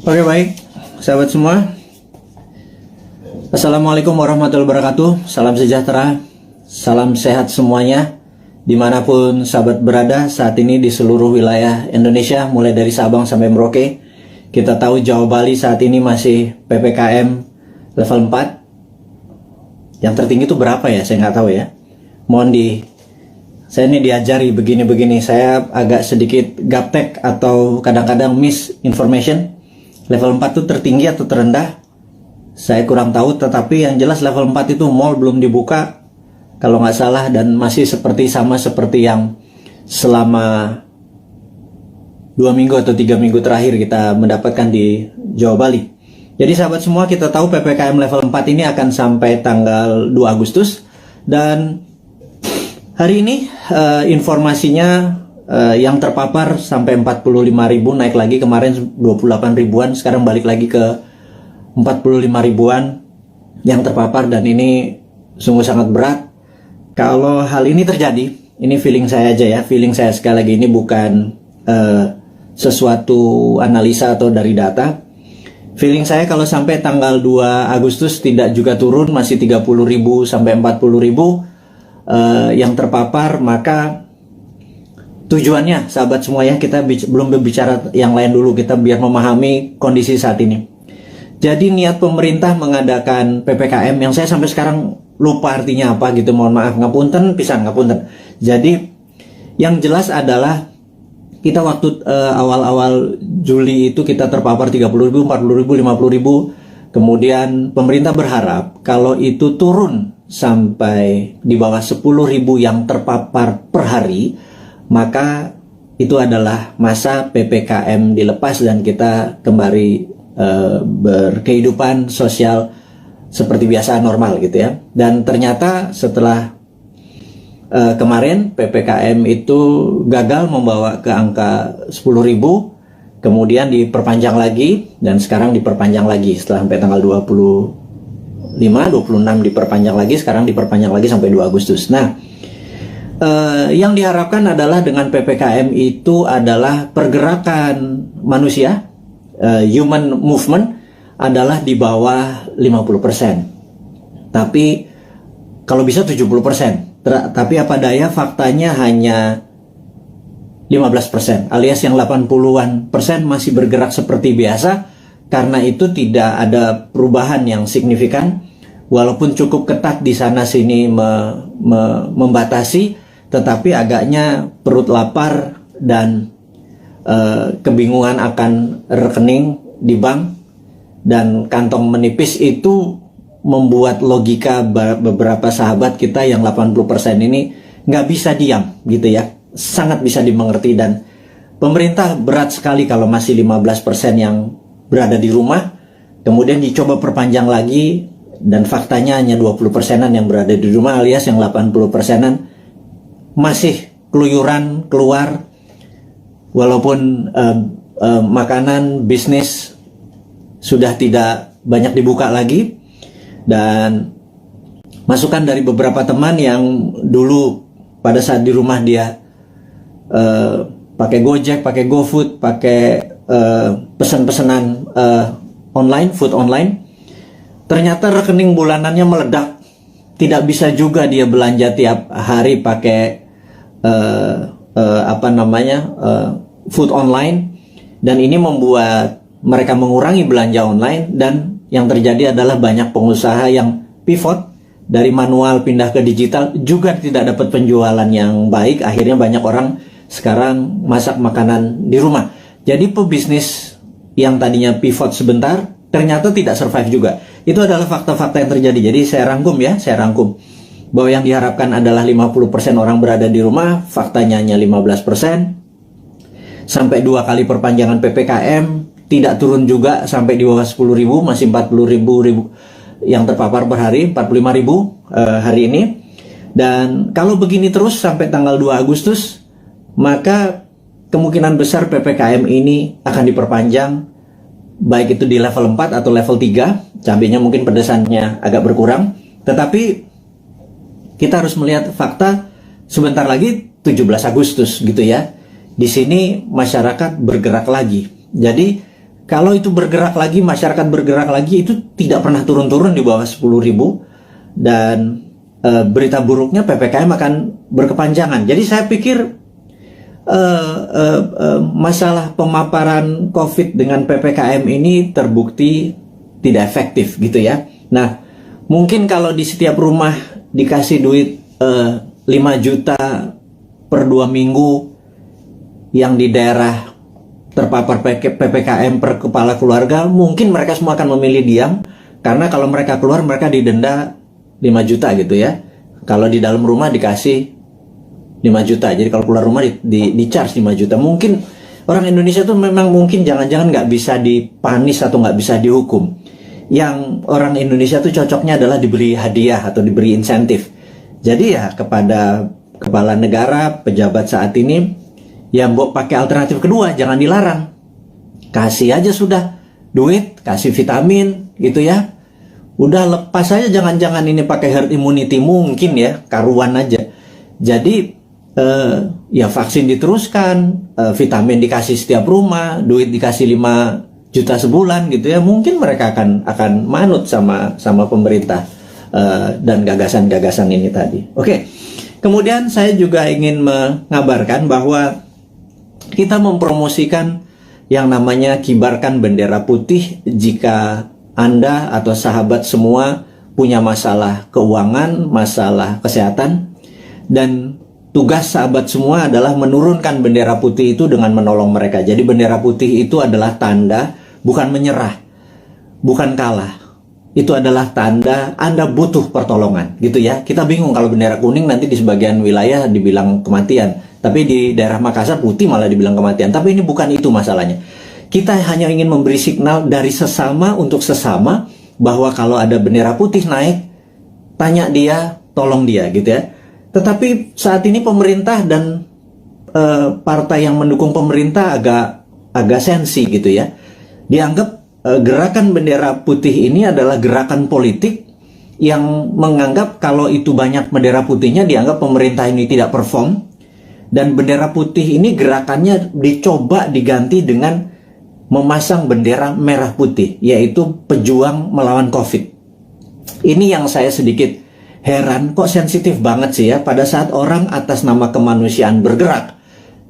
Oke, baik, sahabat semua. Assalamualaikum warahmatullahi wabarakatuh. Salam sejahtera, salam sehat semuanya, dimanapun sahabat berada saat ini di seluruh wilayah Indonesia, mulai dari Sabang sampai Merauke. Kita tahu Jawa Bali saat ini masih PPKM level 4. Yang tertinggi itu berapa ya? Saya nggak tahu ya. Saya ini diajari begini-begini. Saya agak sedikit gaptek atau kadang-kadang misinformation. Level 4 itu tertinggi atau terendah? Saya kurang tahu, tetapi yang jelas level 4 itu mall belum dibuka kalau nggak salah, dan masih sama seperti yang selama 2 minggu atau 3 minggu terakhir kita mendapatkan di Jawa Bali. Jadi sahabat semua, kita tahu PPKM level 4 ini akan sampai tanggal 2 Agustus, dan hari ini informasinya yang terpapar sampai 45.000, naik lagi kemarin 28 ribuan, sekarang balik lagi ke 45 ribuan yang terpapar, dan ini sungguh sangat berat. Kalau hal ini terjadi, ini feeling saya aja ya, feeling saya sekali lagi, ini bukan sesuatu analisa atau dari data. Feeling saya kalau sampai tanggal 2 Agustus tidak juga turun, masih 30.000 sampai 40.000 yang terpapar, maka tujuannya sahabat semua ya, kita belum berbicara yang lain dulu, kita biar memahami kondisi saat ini. Jadi niat pemerintah mengadakan PPKM yang saya sampai sekarang lupa artinya apa gitu, mohon maaf, ngapunten pisan, ngapunten. Jadi yang jelas adalah kita waktu awal-awal Juli itu kita terpapar 30.000, 40.000, 50.000. Kemudian pemerintah berharap kalau itu turun sampai di bawah 10.000 yang terpapar per hari, maka itu adalah masa PPKM dilepas dan kita kembali berkehidupan sosial seperti biasa, normal gitu ya. Dan ternyata setelah kemarin PPKM itu gagal membawa ke angka 10.000, kemudian diperpanjang lagi, dan sekarang diperpanjang lagi setelah sampai tanggal 25, 26 diperpanjang lagi, sekarang diperpanjang lagi sampai 2 Agustus. Nah, yang diharapkan adalah dengan PPKM itu adalah pergerakan manusia, human movement adalah di bawah 50%. Tapi kalau bisa 70%. Tapi apa daya, faktanya hanya 15%, alias yang 80-an persen masih bergerak seperti biasa. Karena itu tidak ada perubahan yang signifikan, walaupun cukup ketat di sana sini membatasi, tetapi agaknya perut lapar dan kebingungan akan rekening di bank dan kantong menipis itu membuat logika beberapa sahabat kita yang 80% ini nggak bisa diam gitu ya, sangat bisa dimengerti. Dan pemerintah berat sekali kalau masih 15% yang berada di rumah, kemudian dicoba perpanjang lagi, dan faktanya hanya 20%-an yang berada di rumah, alias yang 80%-an masih keluyuran keluar, walaupun makanan, bisnis sudah tidak banyak dibuka lagi. Dan masukan dari beberapa teman yang dulu pada saat di rumah dia pakai Gojek, pakai GoFood, pakai pesan-pesanan online, food online, ternyata rekening bulanannya meledak. Tidak bisa juga dia belanja tiap hari pakai food online, dan ini membuat mereka mengurangi belanja online. Dan yang terjadi adalah banyak pengusaha yang pivot dari manual pindah ke digital, juga tidak dapat penjualan yang baik. Akhirnya banyak orang sekarang masak makanan di rumah. Jadi pebisnis yang tadinya pivot sebentar ternyata tidak survive juga. Itu adalah fakta-fakta yang terjadi. Jadi saya rangkum bahwa yang diharapkan adalah 50% orang berada di rumah, faktanya hanya 15%. Sampai 2 kali perpanjangan PPKM, tidak turun juga sampai di bawah 10.000, masih 40.000 yang terpapar per hari, 45.000 hari ini. Dan kalau begini terus sampai tanggal 2 Agustus, maka kemungkinan besar PPKM ini akan diperpanjang, baik itu di level 4 atau level 3. Cabenya mungkin pedesannya agak berkurang, tetapi kita harus melihat fakta. Sebentar lagi 17 Agustus gitu ya. Di sini masyarakat bergerak lagi. Jadi kalau itu bergerak lagi, masyarakat bergerak lagi, itu tidak pernah turun-turun di bawah 10.000, dan berita buruknya PPKM akan berkepanjangan. Jadi saya pikir masalah pemaparan COVID dengan PPKM ini terbukti tidak efektif gitu ya. Nah, mungkin kalau di setiap rumah dikasih duit 5 juta per 2 minggu, yang di daerah terpapar PPKM per kepala keluarga, mungkin mereka semua akan memilih diam, karena kalau mereka keluar mereka didenda 5 juta gitu ya. Kalau di dalam rumah dikasih 5 juta, jadi kalau keluar rumah di charge 5 juta. Mungkin orang Indonesia tuh memang mungkin jangan-jangan nggak bisa dipanis atau nggak bisa dihukum. Yang orang Indonesia tuh cocoknya adalah diberi hadiah atau diberi insentif. Jadi ya kepada kepala negara, pejabat saat ini, ya mbok pakai alternatif kedua, jangan dilarang. Kasih aja sudah duit, kasih vitamin gitu ya. Udah lepas aja, jangan-jangan ini pakai herd immunity, mungkin ya, karuan aja. Jadi ya vaksin diteruskan, vitamin dikasih setiap rumah, duit dikasih 5 juta sebulan gitu ya. Mungkin mereka akan manut sama pemerintah dan gagasan-gagasan ini tadi. Oke. Kemudian saya juga ingin mengabarkan bahwa kita mempromosikan yang namanya kibarkan bendera putih jika Anda atau sahabat semua punya masalah keuangan, masalah kesehatan, dan tugas sahabat semua adalah menurunkan bendera putih itu dengan menolong mereka. Jadi bendera putih itu adalah tanda, bukan menyerah, bukan kalah. Itu adalah tanda Anda butuh pertolongan, gitu ya. Kita bingung kalau bendera kuning nanti di sebagian wilayah dibilang kematian, tapi di daerah Makassar putih malah dibilang kematian. Tapi ini bukan itu masalahnya. Kita hanya ingin memberi signal dari sesama untuk sesama bahwa kalau ada bendera putih naik, tanya dia, tolong dia, gitu ya. Tetapi saat ini pemerintah dan partai yang mendukung pemerintah agak sensi gitu ya. Dianggap gerakan bendera putih ini adalah gerakan politik yang menganggap kalau itu banyak bendera putihnya dianggap pemerintah ini tidak perform, dan bendera putih ini gerakannya dicoba diganti dengan memasang bendera merah putih, yaitu pejuang melawan COVID. Ini yang saya sedikit heran, kok sensitif banget sih ya pada saat orang atas nama kemanusiaan bergerak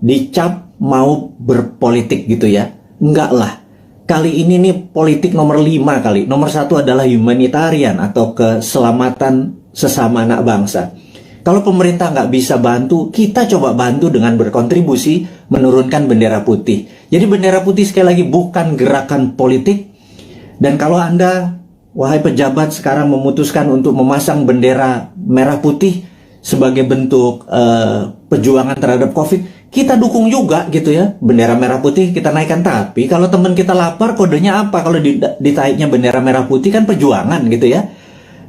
dicap mau berpolitik gitu ya. Enggak lah. Kali ini nih politik nomor 5 kali. Nomor 1 adalah humanitarian atau keselamatan sesama anak bangsa. Kalau pemerintah nggak bisa bantu, kita coba bantu dengan berkontribusi menurunkan bendera putih. Jadi bendera putih sekali lagi bukan gerakan politik. Dan kalau Anda, wahai pejabat, sekarang memutuskan untuk memasang bendera merah putih sebagai bentuk perjuangan terhadap COVID, kita dukung juga gitu ya. Bendera merah putih kita naikkan. Tapi kalau teman kita lapar, kodenya apa? Kalau ditaiknya bendera merah putih kan perjuangan gitu ya.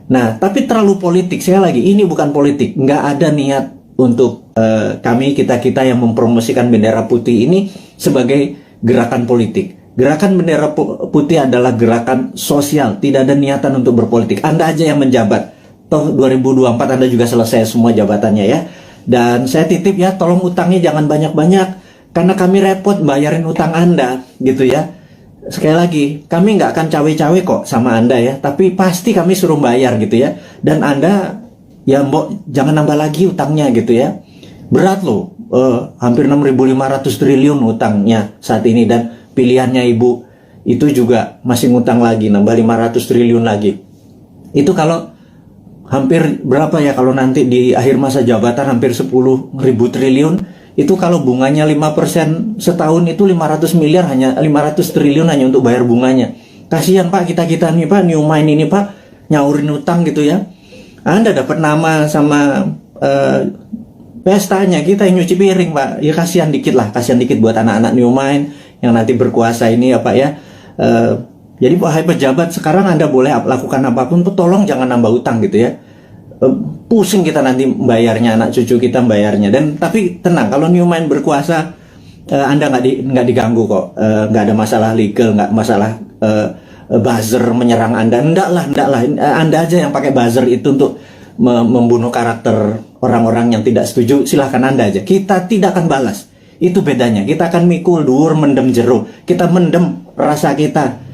Nah, tapi terlalu politik. Sekali lagi, ini bukan politik. Nggak ada niat untuk kita yang mempromosikan bendera putih ini sebagai gerakan politik. Gerakan bendera putih adalah gerakan sosial. Tidak ada niatan untuk berpolitik. Anda aja yang menjabat. Toh 2024 Anda juga selesai semua jabatannya ya. Dan saya titip ya, tolong utangnya jangan banyak-banyak. Karena kami repot bayarin utang Anda gitu ya. Sekali lagi, kami nggak akan cawe-cawe kok sama Anda ya, tapi pasti kami suruh bayar gitu ya. Dan Anda, ya mbok jangan nambah lagi utangnya gitu ya. Berat loh, hampir 6.500 triliun utangnya saat ini. Dan pilihannya Ibu itu juga masih ngutang lagi, nambah 500 triliun lagi. Itu kalau hampir berapa ya, kalau nanti di akhir masa jabatan hampir 10.000 triliun. Itu kalau bunganya 5% setahun itu 500 triliun hanya untuk bayar bunganya. Kasihan Pak, kita nih Pak, New Mind ini Pak, nyaurin utang gitu ya. Anda dapat nama sama pestanya, kita yang nyuci piring Pak. Ya kasihan dikit buat anak-anak New Mind yang nanti berkuasa ini ya Pak ya. Jadi wahai pejabat, sekarang Anda boleh lakukan apapun, tolong jangan nambah utang gitu ya. Pusing kita nanti bayarnya, anak cucu kita bayarnya. Dan tapi tenang, kalau New Mind berkuasa, Anda nggak diganggu kok, nggak ada masalah legal, nggak masalah buzzer menyerang Anda, enggak lah. Anda aja yang pakai buzzer itu untuk membunuh karakter orang-orang yang tidak setuju, silahkan Anda aja. Kita tidak akan balas. Itu bedanya. Kita akan mikul dhuwur mendem jero. Kita mendem rasa kita.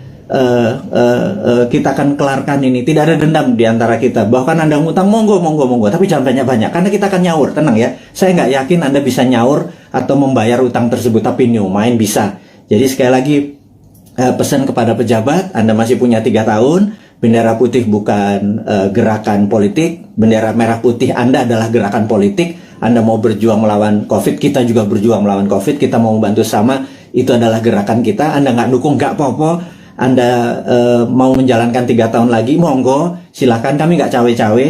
Kita akan kelarkan ini. Tidak ada dendam di antara kita. Bahkan Anda ngutang, monggo. Tapi jangan banyak-banyak. Karena kita akan nyaur. Tenang ya. Saya nggak yakin Anda bisa nyaur atau membayar utang tersebut. Tapi New Mind bisa. Jadi sekali lagi, pesan kepada pejabat, Anda masih punya 3 tahun. Bendera putih bukan gerakan politik. Bendera merah putih Anda adalah gerakan politik. Anda mau berjuang melawan COVID, kita juga berjuang melawan COVID. Kita mau membantu sama, itu adalah gerakan kita. Anda nggak dukung, nggak apa-apa. Anda mau menjalankan 3 tahun lagi, monggo, silakan. Kami nggak cawe-cawe.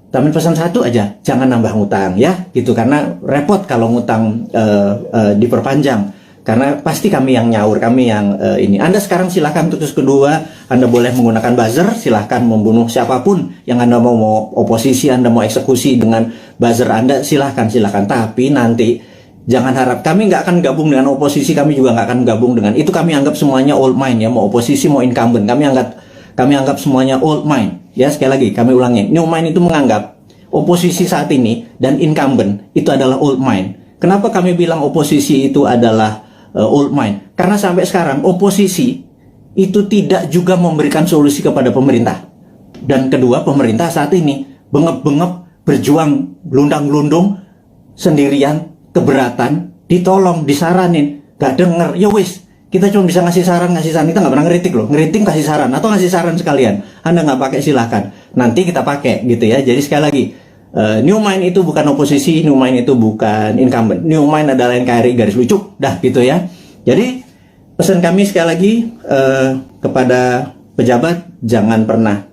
Tapi pesan satu aja, jangan nambah ngutang ya, gitu. Karena repot kalau ngutang diperpanjang. Karena pasti kami yang nyaur, kami yang ini. Anda sekarang silahkan terus kedua, Anda boleh menggunakan buzzer, silahkan membunuh siapapun yang Anda mau oposisi, Anda mau eksekusi dengan buzzer Anda, silahkan. Tapi nanti jangan harap, kami nggak akan gabung dengan oposisi, kami juga nggak akan gabung dengan itu. Kami anggap semuanya old mind ya, mau oposisi mau incumbent, kami anggap semuanya old mind ya. Sekali lagi kami ulangi, New Mind itu menganggap oposisi saat ini dan incumbent itu adalah old mind. Kenapa kami bilang oposisi itu adalah old mind? Karena sampai sekarang oposisi itu tidak juga memberikan solusi kepada pemerintah. Dan kedua, pemerintah saat ini bengep-bengep berjuang gelundang-gelundung sendirian, keberatan, ditolong, disaranin, gak denger. Ya wis, kita cuma bisa ngasih saran, kita nggak pernah ngeritik loh. Ngeritik kasih saran atau ngasih saran sekalian. Anda nggak pakai silahkan, nanti kita pakai gitu ya. Jadi sekali lagi, New Mind itu bukan oposisi, New Mind itu bukan incumbent. New Mind adalah NKRI garis lucu, dah gitu ya. Jadi pesan kami sekali lagi kepada pejabat, jangan pernah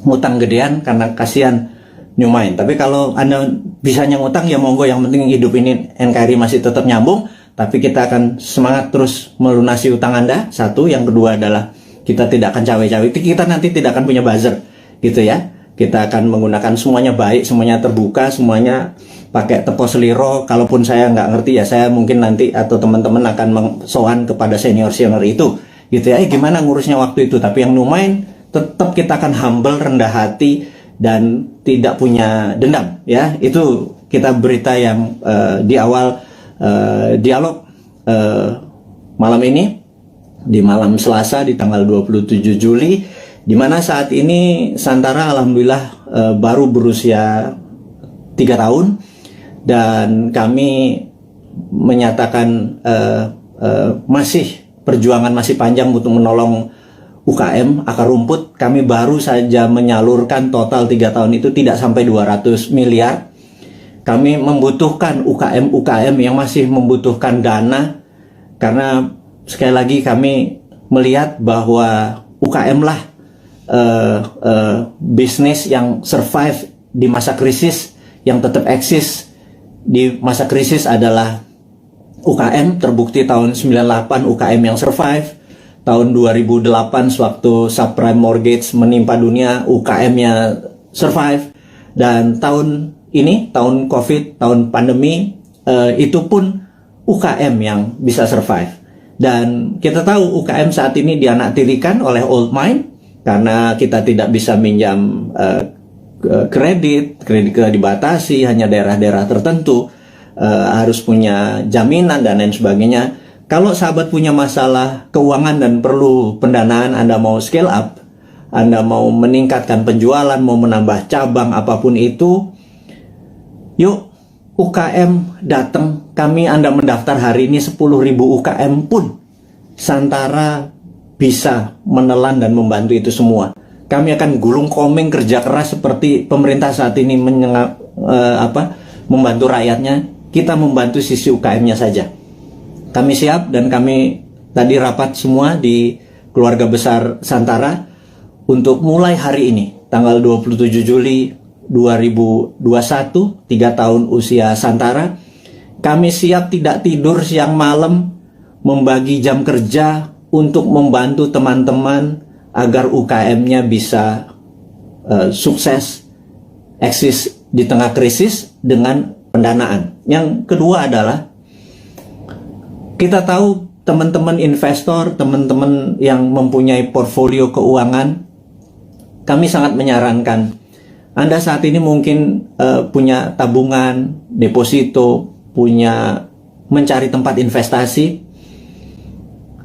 ngutang gedean karena kasihan New Mind. Tapi kalau Anda bisanya ngutang ya monggo, yang penting hidup ini NKRI masih tetap nyambung. Tapi kita akan semangat terus melunasi utang Anda. Satu, yang kedua adalah kita tidak akan cawe-cawe. Kita nanti tidak akan punya buzzer gitu ya. Kita akan menggunakan semuanya baik, semuanya terbuka, semuanya pakai tepo seliro. Kalaupun saya nggak ngerti ya, saya mungkin nanti atau teman-teman akan sowan kepada senior-senior itu, gitu ya. Gimana ngurusnya waktu itu? Tapi yang New Mind tetap kita akan humble, rendah hati, dan tidak punya dendam, ya. Itu kita berita yang di awal dialog malam ini, di malam Selasa di tanggal 27 Juli. Di mana saat ini Santara alhamdulillah baru berusia 3 tahun, dan kami menyatakan perjuangan masih panjang untuk menolong UKM akar rumput. Kami baru saja menyalurkan total 3 tahun itu tidak sampai 200 miliar. Kami membutuhkan UKM yang masih membutuhkan dana, karena sekali lagi kami melihat bahwa UKM lah bisnis yang survive di masa krisis, yang tetap eksis di masa krisis adalah UKM. Terbukti tahun 98 UKM yang survive. Tahun 2008 sewaktu subprime mortgage menimpa dunia, UKM-nya survive. Dan tahun ini, tahun COVID, tahun pandemi, itu pun UKM yang bisa survive. Dan kita tahu UKM saat ini dianaktirikan oleh old mind, karena kita tidak bisa minjam kredit dibatasi, hanya daerah-daerah tertentu, harus punya jaminan dan lain sebagainya. Kalau sahabat punya masalah keuangan dan perlu pendanaan, Anda mau scale up, Anda mau meningkatkan penjualan, mau menambah cabang, apapun itu, yuk UKM datang. Kami, Anda mendaftar hari ini 10.000 UKM pun Santara bisa menelan dan membantu itu semua. Kami akan gulung komeng kerja keras seperti pemerintah saat ini membantu rakyatnya. Kita membantu sisi UKM-nya saja. Kami siap, dan kami tadi rapat semua di keluarga besar Santara untuk mulai hari ini, tanggal 27 Juli 2021, 3 tahun usia Santara. Kami siap tidak tidur siang malam, membagi jam kerja untuk membantu teman-teman agar UKM-nya bisa sukses, eksis di tengah krisis dengan pendanaan. Yang kedua adalah, kita tahu teman-teman investor, teman-teman yang mempunyai portfolio keuangan, kami sangat menyarankan, Anda saat ini mungkin punya tabungan, deposito, punya mencari tempat investasi,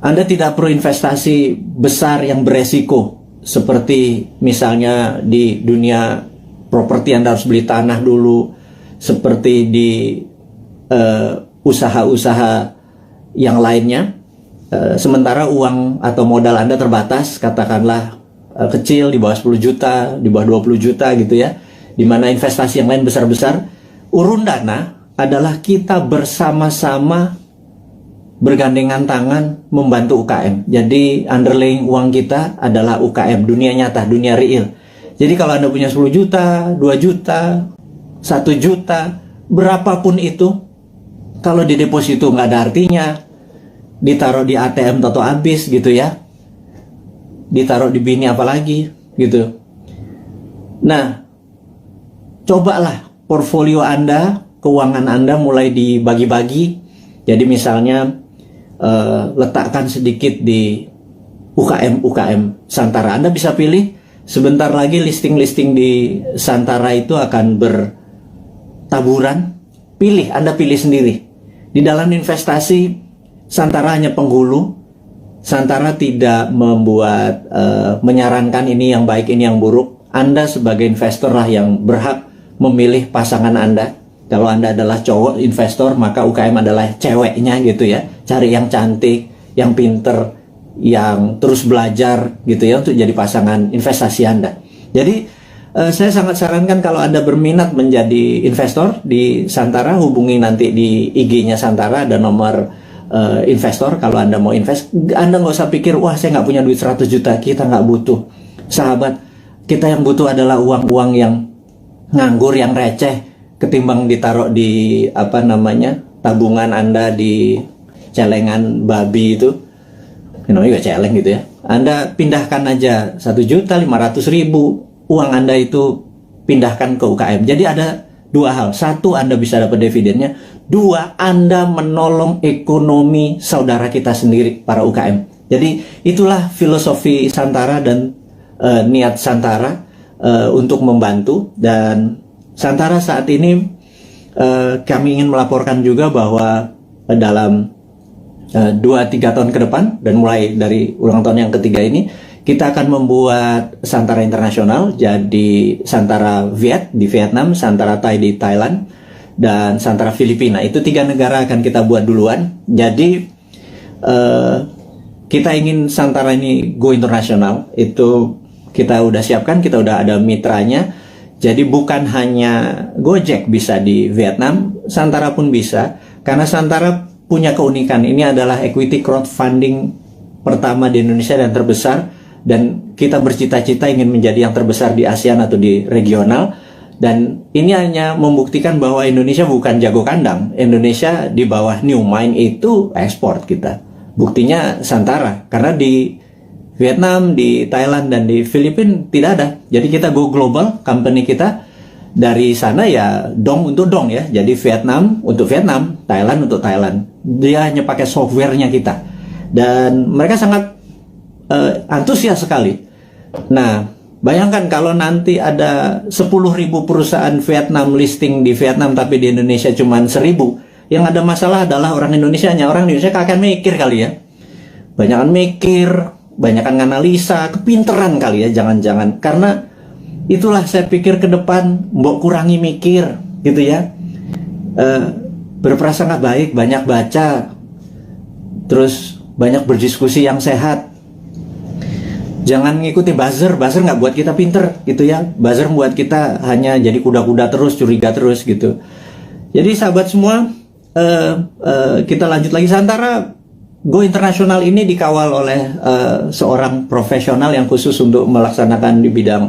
Anda tidak perlu investasi besar yang beresiko. Seperti misalnya di dunia properti Anda harus beli tanah dulu, seperti di usaha-usaha yang lainnya. Sementara uang atau modal Anda terbatas, katakanlah kecil, di bawah 10 juta, di bawah 20 juta gitu ya. Dimana investasi yang lain besar-besar. Urun dana adalah kita bersama-sama bergandengan tangan membantu UKM. Jadi underlying uang kita adalah UKM, dunia nyata, dunia real. Jadi kalau Anda punya 10 juta, 2 juta, 1 juta, berapapun itu, kalau di deposito nggak ada artinya, ditaruh di ATM atau habis gitu ya, ditaruh di bini apalagi gitu. Nah, cobalah portfolio Anda, keuangan Anda mulai dibagi-bagi. Jadi misalnya letakkan sedikit di UKM Santara. Anda bisa pilih, sebentar lagi listing-listing di Santara itu akan bertaburan. Pilih, Anda pilih sendiri. Di dalam investasi, Santara hanya penghulu. Santara tidak membuat menyarankan ini yang baik, ini yang buruk. Anda sebagai investor lah yang berhak memilih pasangan Anda. Kalau Anda adalah cowok investor, maka UKM adalah ceweknya gitu ya. Cari yang cantik, yang pinter, yang terus belajar gitu ya untuk jadi pasangan investasi Anda. Jadi saya sangat sarankan kalau Anda berminat menjadi investor di Santara, hubungi nanti di IG-nya Santara, ada nomor investor. Kalau Anda mau invest, Anda nggak usah pikir, wah saya nggak punya duit 100 juta, kita nggak butuh. Sahabat, kita yang butuh adalah uang-uang yang nganggur, yang receh, ketimbang ditaruh di tabungan Anda di celengan babi itu, namanya juga celeng gitu ya. Anda pindahkan aja 1.500.000 uang Anda itu, pindahkan ke UKM. Jadi ada dua hal: satu, Anda bisa dapat dividennya; dua, Anda menolong ekonomi saudara kita sendiri, para UKM. Jadi itulah filosofi Santara dan niat Santara untuk membantu. Dan Santara saat ini kami ingin melaporkan juga bahwa dalam 2-3 tahun ke depan, dan mulai dari ulang tahun yang ketiga ini, kita akan membuat Santara Internasional. Jadi Santara Viet di Vietnam, Santara Thai di Thailand, dan Santara Filipina. Itu 3 negara akan kita buat duluan. Jadi kita ingin Santara ini go internasional. Itu kita udah siapkan, kita udah ada mitranya. Jadi bukan hanya Gojek bisa di Vietnam, Santara pun bisa. Karena Santara punya keunikan, ini adalah equity crowdfunding pertama di Indonesia dan terbesar. Dan kita bercita-cita ingin menjadi yang terbesar di ASEAN atau di regional. Dan ini hanya membuktikan bahwa Indonesia bukan jago kandang. Indonesia di bawah New Mind itu ekspor kita. Buktinya Santara, karena di Vietnam, di Thailand, dan di Filipina tidak ada. Jadi kita go global, company kita dari sana ya dong untuk dong ya. Jadi Vietnam untuk Vietnam, Thailand untuk Thailand. Dia hanya pakai softwarenya kita. Dan mereka sangat antusias sekali. Nah, bayangkan kalau nanti ada 10.000 perusahaan Vietnam listing di Vietnam, tapi di Indonesia cuma 1.000. Yang ada masalah adalah orang Indonesianya. Orang Indonesia kakek mikir kali ya. Banyakan mikir, banyakan analisa, kepinteran kali ya, jangan-jangan. Karena itulah saya pikir ke depan, mbok kurangi mikir gitu ya. Berprasangka baik, banyak baca, terus banyak berdiskusi yang sehat. Jangan ngikuti buzzer nggak buat kita pinter gitu ya. Buzzer buat kita hanya jadi kuda-kuda terus, curiga terus gitu. Jadi sahabat semua, kita lanjut lagi. Santara Go Internasional ini dikawal oleh seorang profesional yang khusus untuk melaksanakan di bidang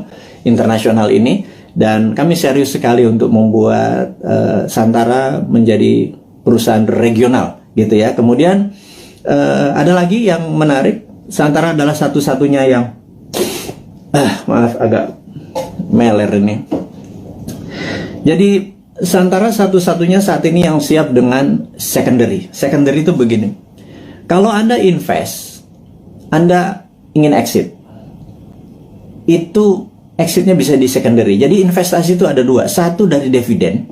internasional ini. Dan kami serius sekali untuk membuat Santara menjadi perusahaan regional gitu ya. Kemudian ada lagi yang menarik. Santara adalah satu-satunya yang maaf agak meler ini. Jadi Santara satu-satunya saat ini yang siap dengan secondary. Secondary itu begini. Kalau Anda invest, Anda ingin exit, itu exitnya bisa di secondary. Jadi investasi itu ada dua. Satu dari dividen.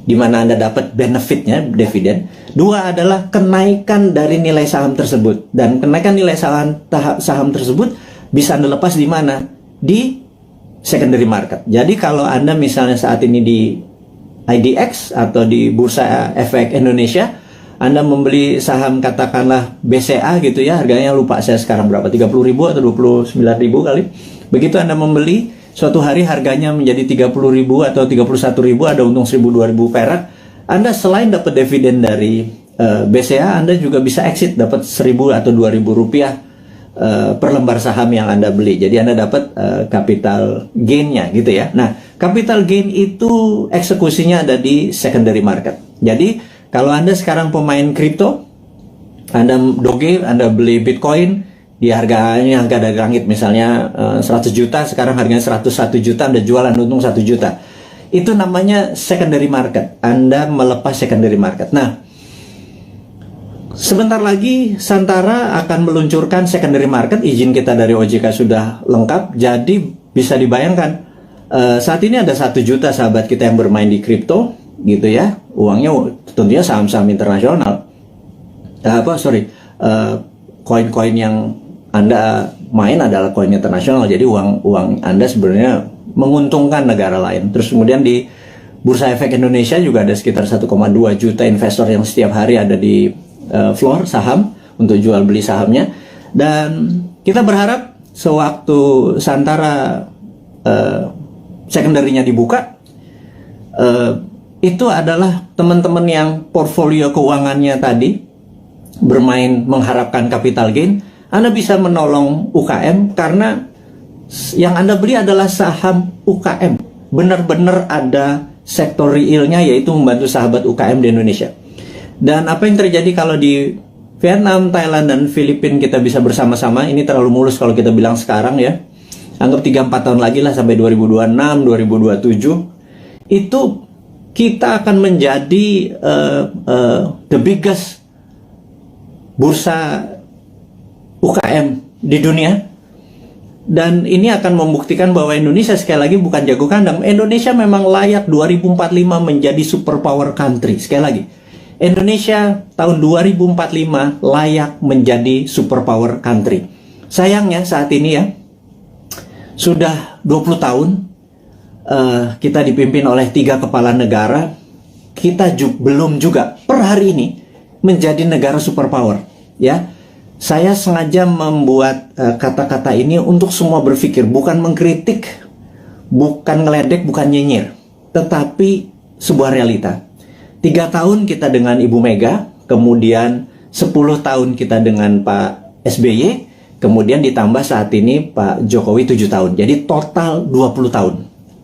di mana Anda dapat benefitnya, dividen. Dua adalah kenaikan dari nilai saham tersebut. Dan kenaikan nilai saham tersebut bisa Anda lepas di mana? Di secondary market. Jadi kalau Anda misalnya saat ini di IDX atau di Bursa Efek Indonesia, Anda membeli saham katakanlah BCA gitu ya, harganya lupa saya sekarang berapa, 30.000 atau 29.000 kali. Begitu Anda membeli, suatu hari harganya menjadi 30.000 atau 31.000, ada untung 1.000-2.000 perak. Anda selain dapat dividen dari BCA, Anda juga bisa exit, dapat 1.000 atau 2.000 rupiah per lembar saham yang Anda beli. Jadi Anda dapat capital gain-nya gitu ya. Nah, capital gain itu eksekusinya ada di secondary market. Jadi kalau Anda sekarang pemain kripto, Anda doge, Anda beli Bitcoin di harganya dari langit, misalnya 100 juta, sekarang harganya 101 juta, Anda jualan untung 1 juta. Itu namanya secondary market. Anda melepas secondary market. Nah, sebentar lagi Santara akan meluncurkan secondary market. Izin kita dari OJK sudah lengkap. Jadi bisa dibayangkan saat ini ada 1 juta sahabat kita yang bermain di kripto gitu ya. Uangnya tentunya saham-saham internasional. Koin-koin yang Anda main adalah koin internasional. Jadi uang Anda sebenarnya menguntungkan negara lain. Terus kemudian di Bursa Efek Indonesia juga ada sekitar 1,2 juta investor yang setiap hari ada di floor saham untuk jual beli sahamnya. Dan kita berharap sewaktu Santara secondary-nya dibuka, itu adalah teman-teman yang portfolio keuangannya tadi bermain mengharapkan capital gain, Anda bisa menolong UKM karena yang Anda beli adalah saham UKM. Benar-benar ada sektor realnya, yaitu membantu sahabat UKM di Indonesia. Dan apa yang terjadi kalau di Vietnam, Thailand, dan Filipina kita bisa bersama-sama, ini terlalu mulus kalau kita bilang sekarang ya. Anggap 3-4 tahun lagi lah sampai 2026, 2027. Itu kita akan menjadi the biggest bursa UKM di dunia. Dan ini akan membuktikan bahwa Indonesia sekali lagi bukan jago kandang. Indonesia memang layak 2045 menjadi superpower country. Sekali lagi, Indonesia tahun 2045 layak menjadi superpower country. Sayangnya saat ini ya, sudah 20 tahun kita dipimpin oleh 3 kepala negara. Kita belum juga per hari ini menjadi negara superpower. Ya, saya sengaja membuat kata-kata ini untuk semua berpikir, bukan mengkritik, bukan ngeledek, bukan nyinyir, tetapi sebuah realita. 3 tahun kita dengan Ibu Mega, kemudian 10 tahun kita dengan Pak SBY, kemudian ditambah saat ini Pak Jokowi 7 tahun. Jadi total 20 tahun.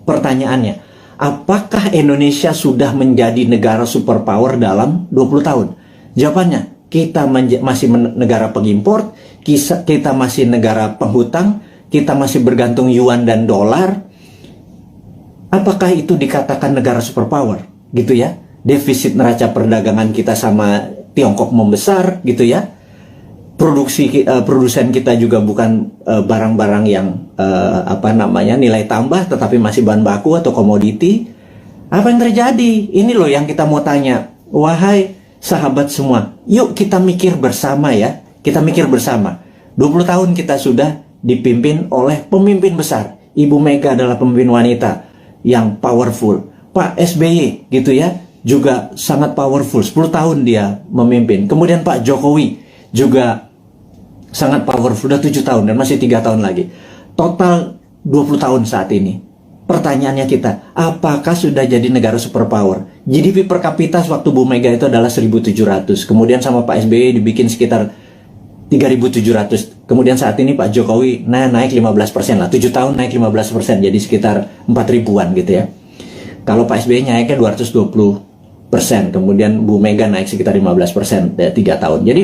Pertanyaannya, apakah Indonesia sudah menjadi negara superpower dalam 20 tahun? Jawabannya, kita masih negara pengimpor, kita masih negara penghutang, kita masih bergantung yuan dan dolar. Apakah itu dikatakan negara superpower? Gitu ya. Defisit neraca perdagangan kita sama Tiongkok membesar gitu ya. Produsen kita juga bukan barang-barang yang nilai tambah, tetapi masih bahan baku atau komoditi. Apa yang terjadi? Ini loh yang kita mau tanya. Wahai sahabat semua, yuk kita mikir bersama ya. Kita mikir bersama. 20 tahun kita sudah dipimpin oleh pemimpin besar. Ibu Mega adalah pemimpin wanita yang powerful. Pak SBY gitu ya, juga sangat powerful. 10 tahun dia memimpin. Kemudian Pak Jokowi juga sangat powerful, sudah 7 tahun dan masih 3 tahun lagi. Total 20 tahun saat ini. Pertanyaannya kita, apakah sudah jadi negara superpower? GDP per kapita waktu Bu Mega itu adalah 1.700. Kemudian sama Pak SBY dibikin sekitar 3.700. Kemudian saat ini Pak Jokowi naik 15% lah. 7 tahun naik 15%, jadi sekitar 4.000-an gitu ya. Kalau Pak SBY naiknya 220%, kemudian Bu Mega naik sekitar 15% 3 tahun. Jadi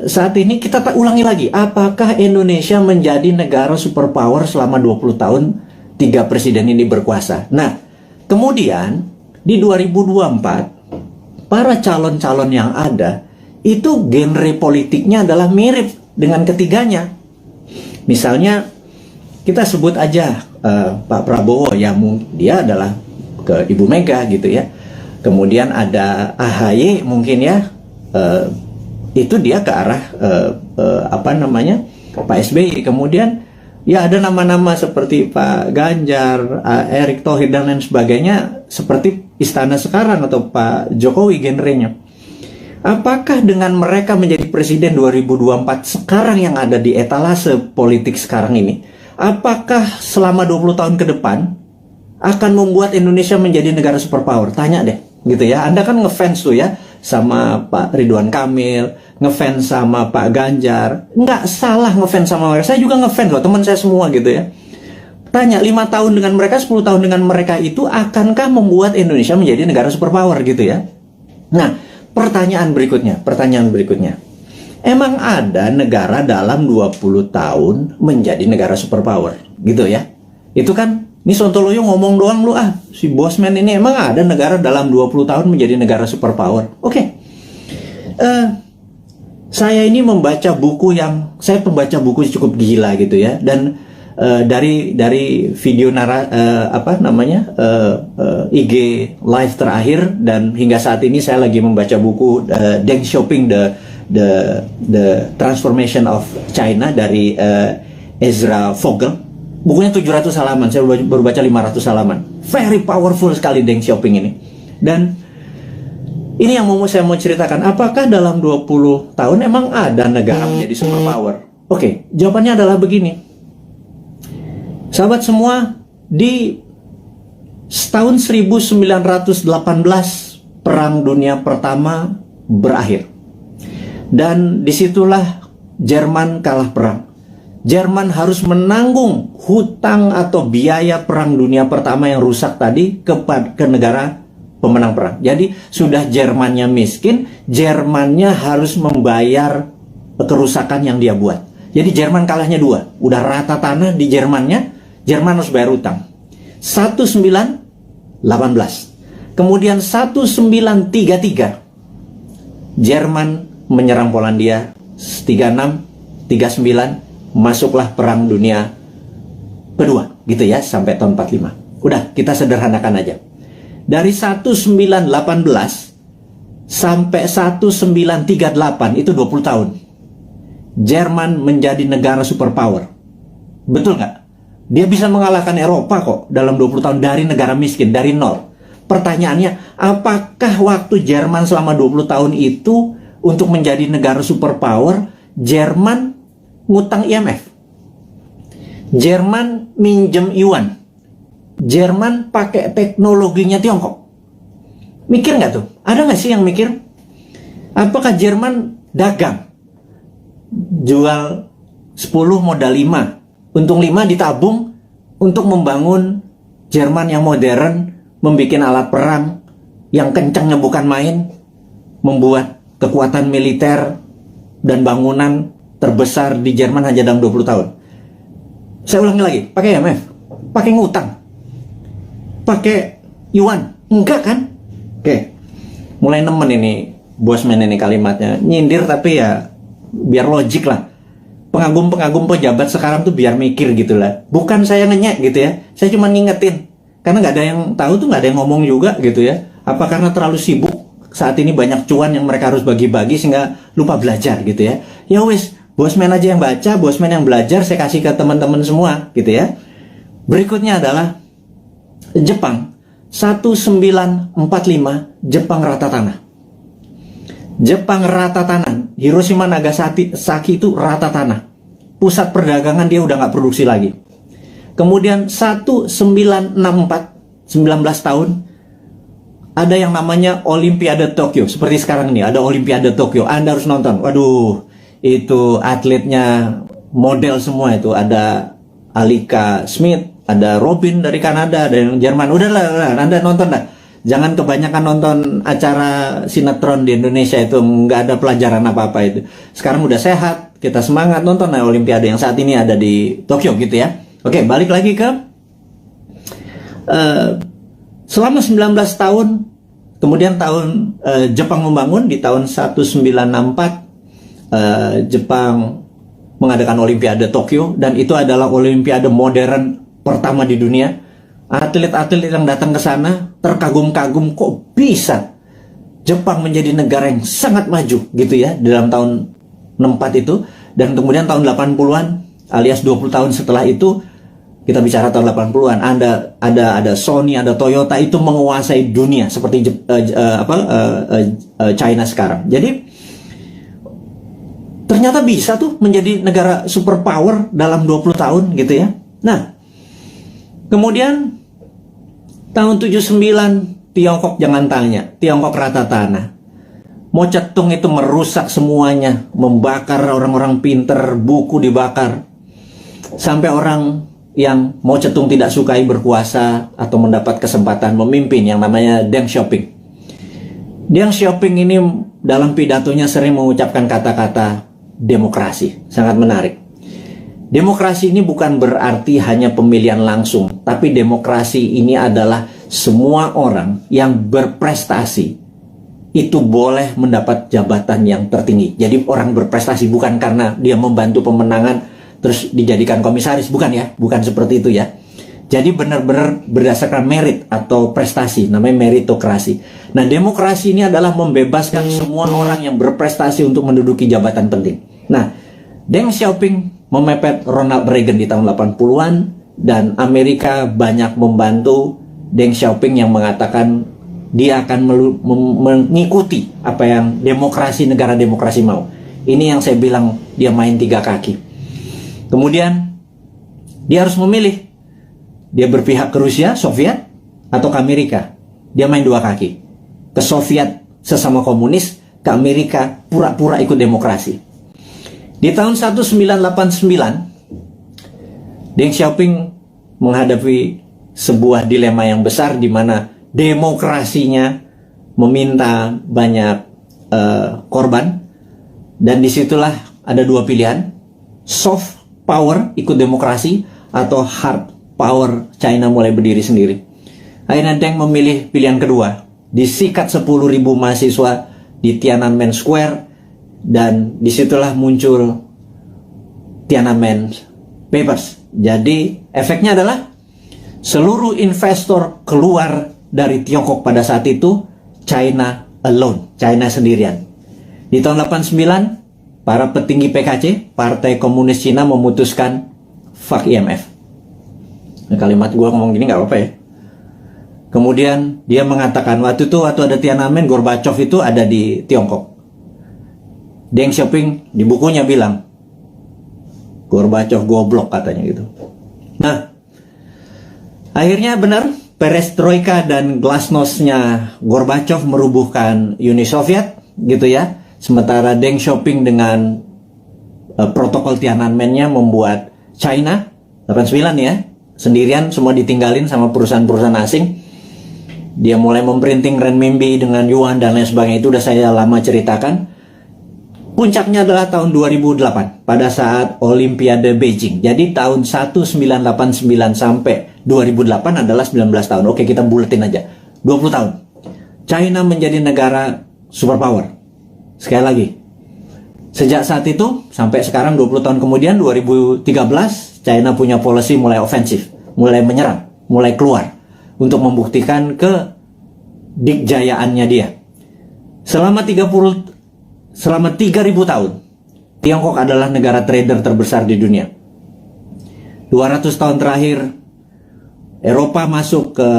saat ini kita ulangi lagi, apakah Indonesia menjadi negara superpower selama 20 tahun 3 presiden ini berkuasa? Nah, kemudian di 2024 para calon-calon yang ada itu genre politiknya adalah mirip dengan ketiganya. Misalnya kita sebut aja Pak Prabowo, ya dia adalah ke Ibu Mega gitu ya. Kemudian ada AHY mungkin ya, itu dia ke arah apa namanya, Pak SBY. Kemudian ya ada nama-nama seperti Pak Ganjar, Erick Thohir dan lain sebagainya, seperti istana sekarang atau Pak Jokowi genrenya. Apakah dengan mereka menjadi presiden 2024 sekarang yang ada di etalase politik sekarang ini, apakah selama 20 tahun ke depan akan membuat Indonesia menjadi negara superpower? Tanya deh, gitu ya. Anda kan ngefans tuh ya sama Pak Ridwan Kamil, ngefans sama Pak Ganjar. Nggak salah ngefans sama mereka. Saya juga ngefans loh, teman saya semua gitu ya. Tanya, 5 tahun dengan mereka, 10 tahun dengan mereka itu akankah membuat Indonesia menjadi negara superpower gitu ya? Nah, pertanyaan berikutnya. Emang ada negara dalam 20 tahun menjadi negara superpower gitu ya? Itu kan, ini Sontoloyo ngomong doang lu si Bosman ini, emang ada negara dalam 20 tahun menjadi negara superpower? Oke. Saya ini saya pembaca buku cukup gila gitu ya, dan dari video IG live terakhir dan hingga saat ini saya lagi membaca buku Deng Xiaoping the Transformation of China dari Ezra Vogel. Bukunya 700 halaman, saya baru baca 500 halaman. Very powerful sekali Deng Xiaoping ini. Dan ini yang saya mau ceritakan, apakah dalam 20 tahun emang ada negara menjadi superpower? Oke, jawabannya adalah begini. Sahabat semua, di tahun 1918 Perang Dunia Pertama berakhir. Dan disitulah Jerman kalah perang. Jerman harus menanggung hutang atau biaya Perang Dunia Pertama yang rusak tadi ke negara pemenang perang. Jadi sudah Jermannya miskin, Jermannya harus membayar kerusakan yang dia buat. Jadi Jerman kalahnya 2. Udah rata tanah di Jermannya, Jerman harus bayar utang. 1918. Kemudian 1933 Jerman menyerang Polandia. 36, 39 masuklah Perang Dunia Kedua gitu ya, sampai tahun 45. Udah, kita sederhanakan aja. Dari 1918 sampai 1938 itu 20 tahun. Jerman menjadi negara superpower. Betul nggak? Dia bisa mengalahkan Eropa kok dalam 20 tahun dari negara miskin, dari nol. Pertanyaannya, apakah waktu Jerman selama 20 tahun itu untuk menjadi negara superpower, Jerman ngutang IMF? Jerman minjem yuan? Jerman pakai teknologinya Tiongkok? Mikir nggak tuh? Ada nggak sih yang mikir? Apakah Jerman dagang? Jual 10 modal 5. Untung 5 ditabung untuk membangun Jerman yang modern, membuat alat perang yang kencangnya bukan main, membuat kekuatan militer dan bangunan terbesar di Jerman hanya dalam 20 tahun. Saya ulangi lagi, pakai IMF, pakai ngutang, pakai yuan, enggak kan? Oke, mulai nemen ini Bosman ini kalimatnya, nyindir tapi ya biar logik lah. Pengagum-pengagum pejabat sekarang tuh biar mikir gitu lah. Bukan saya ngenyek gitu ya, saya cuma ngingetin. Karena nggak ada yang tahu tuh, nggak ada yang ngomong juga gitu ya. Apa karena terlalu sibuk saat ini banyak cuan yang mereka harus bagi-bagi sehingga lupa belajar gitu ya. Ya wis, Bosman aja yang baca, Bosman yang belajar, saya kasih ke teman-teman semua gitu ya. Berikutnya adalah Jepang. 1945 Jepang rata tanah. Jepang rata tanah. Hiroshima Nagasaki itu rata tanah. Pusat perdagangan dia udah nggak produksi lagi. Kemudian 1964, 19 tahun, ada yang namanya Olimpiade Tokyo. Seperti sekarang ini ada Olimpiade Tokyo. Anda harus nonton. Waduh, itu atletnya model semua itu. Ada Alika Smith, ada Robin dari Kanada, ada yang Jerman. Udahlah, Anda nonton dah. Jangan kebanyakan nonton acara sinetron di Indonesia, itu nggak ada pelajaran apa-apa itu. Sekarang udah sehat, kita semangat nonton Olimpiade yang saat ini ada di Tokyo gitu ya. Oke, balik lagi ke selama 19 tahun, kemudian tahun Jepang membangun di tahun 1964 Jepang mengadakan Olimpiade Tokyo, dan itu adalah Olimpiade modern pertama di dunia. Atlet-atlet yang datang ke sana terkagum-kagum kok bisa Jepang menjadi negara yang sangat maju gitu ya dalam tahun 64 itu, dan kemudian tahun 80-an alias 20 tahun setelah itu, kita bicara tahun 80-an, ada Sony, ada Toyota itu menguasai dunia seperti China sekarang. Jadi ternyata bisa tuh menjadi negara superpower dalam 20 tahun gitu ya. Nah, kemudian tahun 79 Tiongkok jangan tanya, Tiongkok rata tanah. Mao Zedong itu merusak semuanya, membakar orang-orang pinter, buku dibakar. Sampai orang yang Mao Zedong tidak sukai berkuasa atau mendapat kesempatan memimpin yang namanya Deng Xiaoping. Deng Xiaoping ini dalam pidatonya sering mengucapkan kata-kata demokrasi, sangat menarik. Demokrasi ini bukan berarti hanya pemilihan langsung, tapi demokrasi ini adalah semua orang yang berprestasi itu boleh mendapat jabatan yang tertinggi. Jadi orang berprestasi bukan karena dia membantu pemenangan terus dijadikan komisaris, bukan ya, bukan seperti itu ya. Jadi benar-benar berdasarkan merit atau prestasi, namanya meritokrasi. Nah, demokrasi ini adalah membebaskan semua orang yang berprestasi untuk menduduki jabatan penting. Nah, Deng Xiaoping memepet Ronald Reagan di tahun 80-an, dan Amerika banyak membantu Deng Xiaoping yang mengatakan dia akan mengikuti apa yang negara demokrasi mau. Ini yang saya bilang dia main tiga kaki. Kemudian dia harus memilih, dia berpihak ke Rusia, Soviet, atau ke Amerika. Dia main dua kaki, ke Soviet sesama komunis, ke Amerika pura-pura ikut demokrasi. Di tahun 1989, Deng Xiaoping menghadapi sebuah dilema yang besar di mana demokrasinya meminta banyak korban, dan disitulah ada dua pilihan: soft power ikut demokrasi atau hard power China mulai berdiri sendiri. Akhirnya Deng memilih pilihan kedua, disikat 10.000 mahasiswa di Tiananmen Square, dan disitulah muncul Tiananmen Papers. Jadi efeknya adalah seluruh investor keluar dari Tiongkok pada saat itu, China alone, China sendirian. Di tahun 89, para petinggi PKC, Partai Komunis Cina, memutuskan fuck IMF. Nah, kalimat gue ngomong gini gak apa-apa ya. Kemudian dia mengatakan waktu ada Tiananmen, Gorbachev itu ada di Tiongkok. Deng Xiaoping di bukunya bilang Gorbachev goblok katanya gitu. Nah, akhirnya benar, perestroika dan glasnost-nya Gorbachev merubuhkan Uni Soviet gitu ya. Sementara Deng Xiaoping dengan protokol Tiananmen-nya membuat China 89 ya, sendirian, semua ditinggalin sama perusahaan-perusahaan asing. Dia mulai memprinting renminbi dengan yuan dan lain sebagainya, itu udah saya lama ceritakan. Puncaknya adalah tahun 2008 pada saat Olimpiade Beijing. Jadi tahun 1989 sampai 2008 adalah 19 tahun. Oke, kita buletin aja. 20 tahun. China menjadi negara superpower. Sekali lagi, sejak saat itu sampai sekarang 20 tahun kemudian 2013, China punya policy mulai ofensif, mulai menyerang, mulai keluar untuk membuktikan kedikjayaannya dia. Selama 3.000 tahun, Tiongkok adalah negara trader terbesar di dunia. 200 tahun terakhir, Eropa masuk ke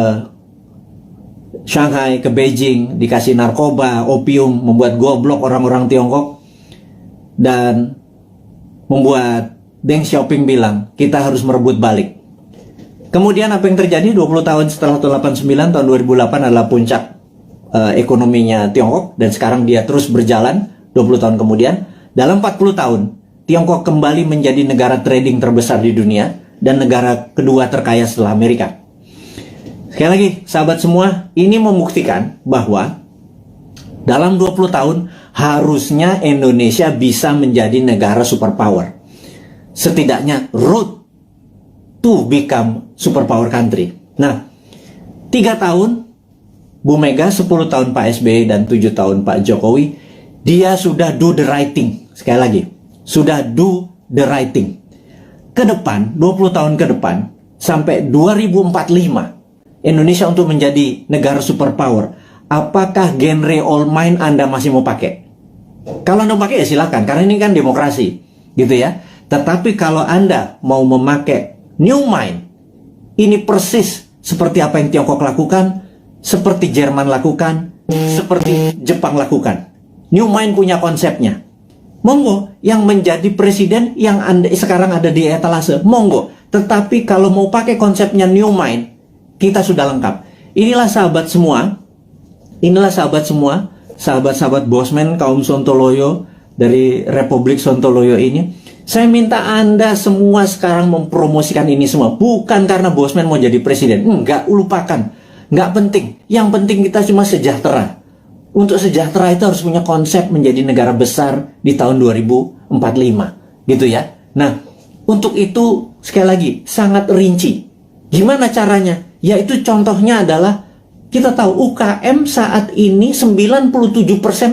Shanghai, ke Beijing, dikasih narkoba, opium, membuat goblok orang-orang Tiongkok, dan membuat Deng Xiaoping bilang, kita harus merebut balik. Kemudian apa yang terjadi 20 tahun setelah tahun 89, tahun 2008 adalah puncak ekonominya Tiongkok, dan sekarang dia terus berjalan. 20 tahun kemudian, dalam 40 tahun, Tiongkok kembali menjadi negara trading terbesar di dunia dan negara kedua terkaya setelah Amerika. Sekali lagi, sahabat semua, ini membuktikan bahwa dalam 20 tahun harusnya Indonesia bisa menjadi negara superpower. Setidaknya road to become superpower country. Nah, 3 tahun Bu Mega, 10 tahun Pak SBY, dan 7 tahun Pak Jokowi, dia sudah do the right thing. Sekali lagi, sudah do the right thing. Ke depan, 20 tahun ke depan, sampai 2045, Indonesia untuk menjadi negara superpower, apakah genre old mind Anda masih mau pakai? Kalau Anda mau pakai ya silakan, karena ini kan demokrasi, gitu ya. Tetapi kalau Anda mau memakai new mind, ini persis seperti apa yang Tiongkok lakukan, seperti Jerman lakukan, seperti Jepang lakukan. New mind punya konsepnya. Monggo, yang menjadi presiden yang Anda sekarang ada di etalase, monggo. Tetapi kalau mau pakai konsepnya new mind, kita sudah lengkap. Inilah sahabat semua, sahabat-sahabat Bosman kaum Sontoloyo dari Republik Sontoloyo ini. Saya minta Anda semua sekarang mempromosikan ini semua. Bukan karena Bosman mau jadi presiden. Enggak, lupakan. Enggak penting. Yang penting kita cuma sejahtera. Untuk sejahtera itu harus punya konsep menjadi negara besar di tahun 2045. Gitu ya. Nah, untuk itu sekali lagi sangat rinci. Gimana caranya? Yaitu contohnya adalah kita tahu UKM saat ini 97%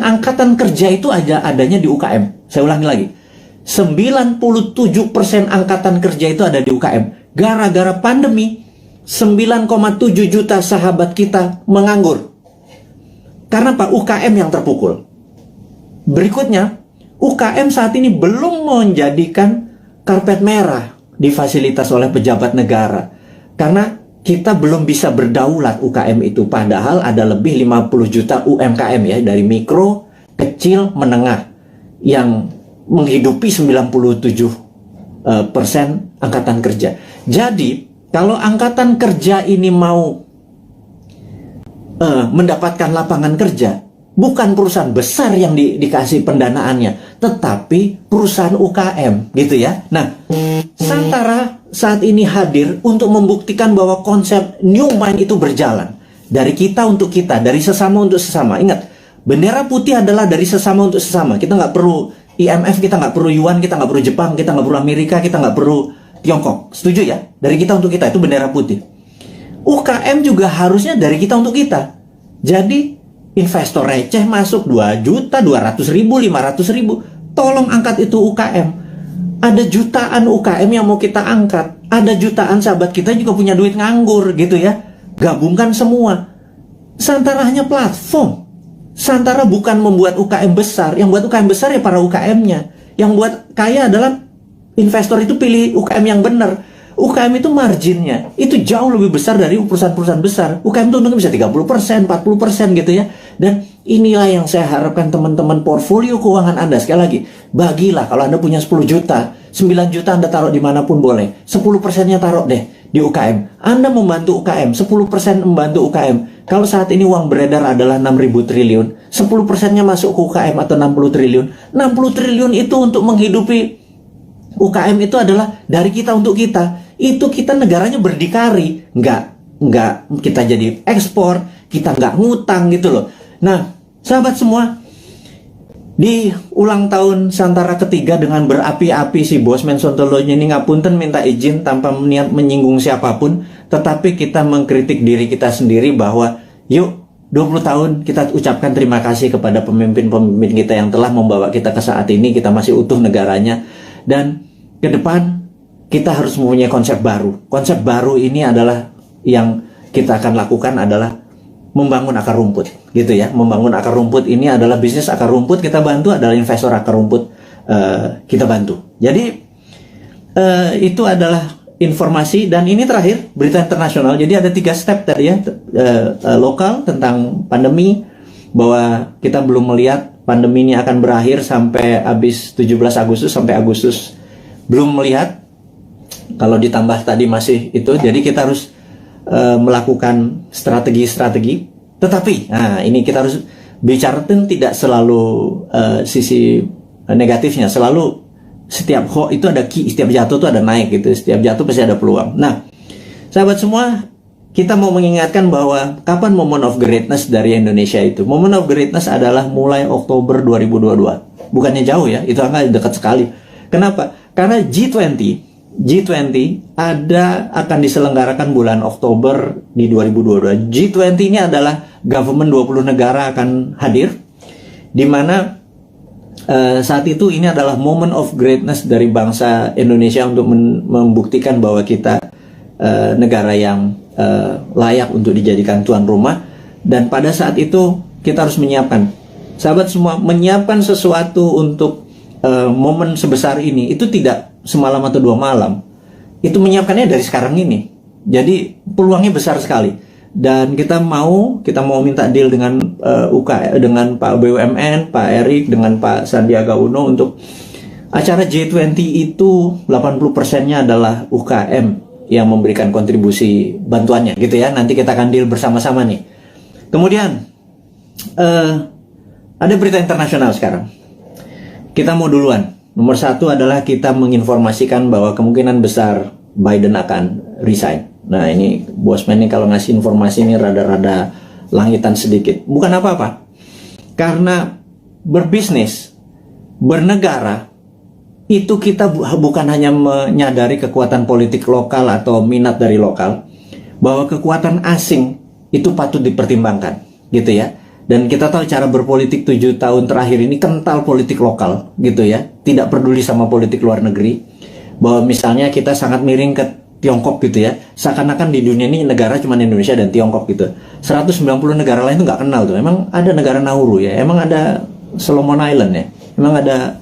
angkatan kerja itu adanya di UKM. Saya ulangi lagi. 97% angkatan kerja itu ada di UKM. Gara-gara pandemi, 9,7 juta sahabat kita menganggur. Karena Pak, UKM yang terpukul. Berikutnya, UKM saat ini belum menjadikan karpet merah difasilitasi oleh pejabat negara. Karena kita belum bisa berdaulat UKM itu. Padahal ada lebih 50 juta UMKM ya, dari mikro, kecil, menengah, yang menghidupi 97% angkatan kerja. Jadi, kalau angkatan kerja ini mau mendapatkan lapangan kerja, bukan perusahaan besar yang dikasih pendanaannya, tetapi perusahaan UKM, gitu ya. Nah, Santara saat ini hadir untuk membuktikan bahwa konsep new mind itu berjalan. Dari kita untuk kita, dari sesama untuk sesama. Ingat, bendera putih adalah dari sesama untuk sesama. Kita nggak perlu IMF, kita nggak perlu Yuan, kita nggak perlu Jepang, kita nggak perlu Amerika, kita nggak perlu Tiongkok. Setuju ya? Dari kita untuk kita, itu bendera putih. UKM juga harusnya dari kita untuk kita. Jadi investor receh masuk 2 juta, 200 ribu, 500 ribu. Tolong angkat itu UKM. Ada jutaan UKM yang mau kita angkat. Ada jutaan sahabat kita juga punya duit nganggur gitu ya. Gabungkan semua. Santara hanya platform. Santara bukan membuat UKM besar. Yang buat UKM besar ya para UKM-nya. Yang buat kaya adalah investor itu pilih UKM yang benar. UKM itu marginnya itu jauh lebih besar dari perusahaan-perusahaan besar. UKM itu untungnya bisa 30%, 40% gitu ya. Dan inilah yang saya harapkan teman-teman portfolio keuangan Anda. Sekali lagi, bagilah kalau Anda punya 10 juta, 9 juta Anda taruh dimanapun boleh. 10%-nya taruh deh di UKM. Anda membantu UKM, 10% membantu UKM. Kalau saat ini uang beredar adalah 6.000 triliun, 10%-nya masuk ke UKM atau 60 triliun. 60 triliun itu untuk menghidupi UKM itu adalah dari kita untuk kita. Itu kita negaranya berdikari, nggak kita jadi ekspor, kita nggak ngutang gitu loh. Nah, sahabat semua, di ulang tahun Santara ketiga dengan berapi-api si Bosman Sontoloyo ini ngapunten minta izin tanpa niat menyinggung siapapun, tetapi kita mengkritik diri kita sendiri bahwa yuk 20 tahun kita ucapkan terima kasih kepada pemimpin-pemimpin kita yang telah membawa kita ke saat ini, kita masih utuh negaranya, dan ke depan kita harus mempunyai konsep baru. Konsep baru ini adalah yang kita akan lakukan adalah membangun akar rumput, gitu ya. Membangun akar rumput ini adalah bisnis akar rumput kita bantu, adalah investor akar rumput kita bantu. Jadi itu adalah informasi, dan ini terakhir berita internasional. Jadi ada 3 step tadi ya, lokal tentang pandemi, bahwa kita belum melihat pandemi ini akan berakhir sampai habis 17 Agustus sampai Agustus, belum melihat. Kalau ditambah tadi masih itu, jadi kita harus melakukan strategi-strategi. Tetapi, nah ini kita harus bicara tidak selalu sisi negatifnya. Selalu setiap hoax itu ada key, setiap jatuh itu ada naik gitu. Setiap jatuh pasti ada peluang. Nah, sahabat semua, kita mau mengingatkan bahwa kapan moment of greatness dari Indonesia itu. Moment of greatness adalah mulai Oktober 2022. Bukannya jauh ya, itu angka dekat sekali. Kenapa? Karena G20 akan diselenggarakan bulan Oktober di 2022. G20 ini adalah government 20 negara akan hadir, di mana saat itu ini adalah moment of greatness dari bangsa Indonesia untuk membuktikan bahwa kita negara yang layak untuk dijadikan tuan rumah. Dan pada saat itu kita harus menyiapkan, sahabat semua, menyiapkan sesuatu untuk momen sebesar ini itu tidak semalam atau 2 malam. Itu menyiapkannya dari sekarang ini. Jadi peluangnya besar sekali. Dan kita mau minta deal dengan dengan Pak BUMN, Pak Erik, dengan Pak Sandiaga Uno untuk acara G20 itu 80%-nya adalah UKM yang memberikan kontribusi bantuannya gitu ya. Nanti kita akan deal bersama-sama nih. Kemudian ada berita internasional sekarang. Kita mau duluan. Nomor 1 adalah kita menginformasikan bahwa kemungkinan besar Biden akan resign. Nah ini Bosman nih kalau ngasih informasi ini rada-rada langitan sedikit. Bukan apa-apa. Karena berbisnis, bernegara, itu kita bukan hanya menyadari kekuatan politik lokal atau minat dari lokal, bahwa kekuatan asing itu patut dipertimbangkan, gitu ya. Dan kita tahu cara berpolitik 7 tahun terakhir ini kental politik lokal, gitu ya. Tidak peduli sama politik luar negeri. Bahwa misalnya kita sangat miring ke Tiongkok gitu ya, seakan-akan di dunia ini negara cuma Indonesia dan Tiongkok gitu. 190 negara lain tuh nggak kenal tuh. Emang ada negara Nauru ya, emang ada Solomon Island ya, emang ada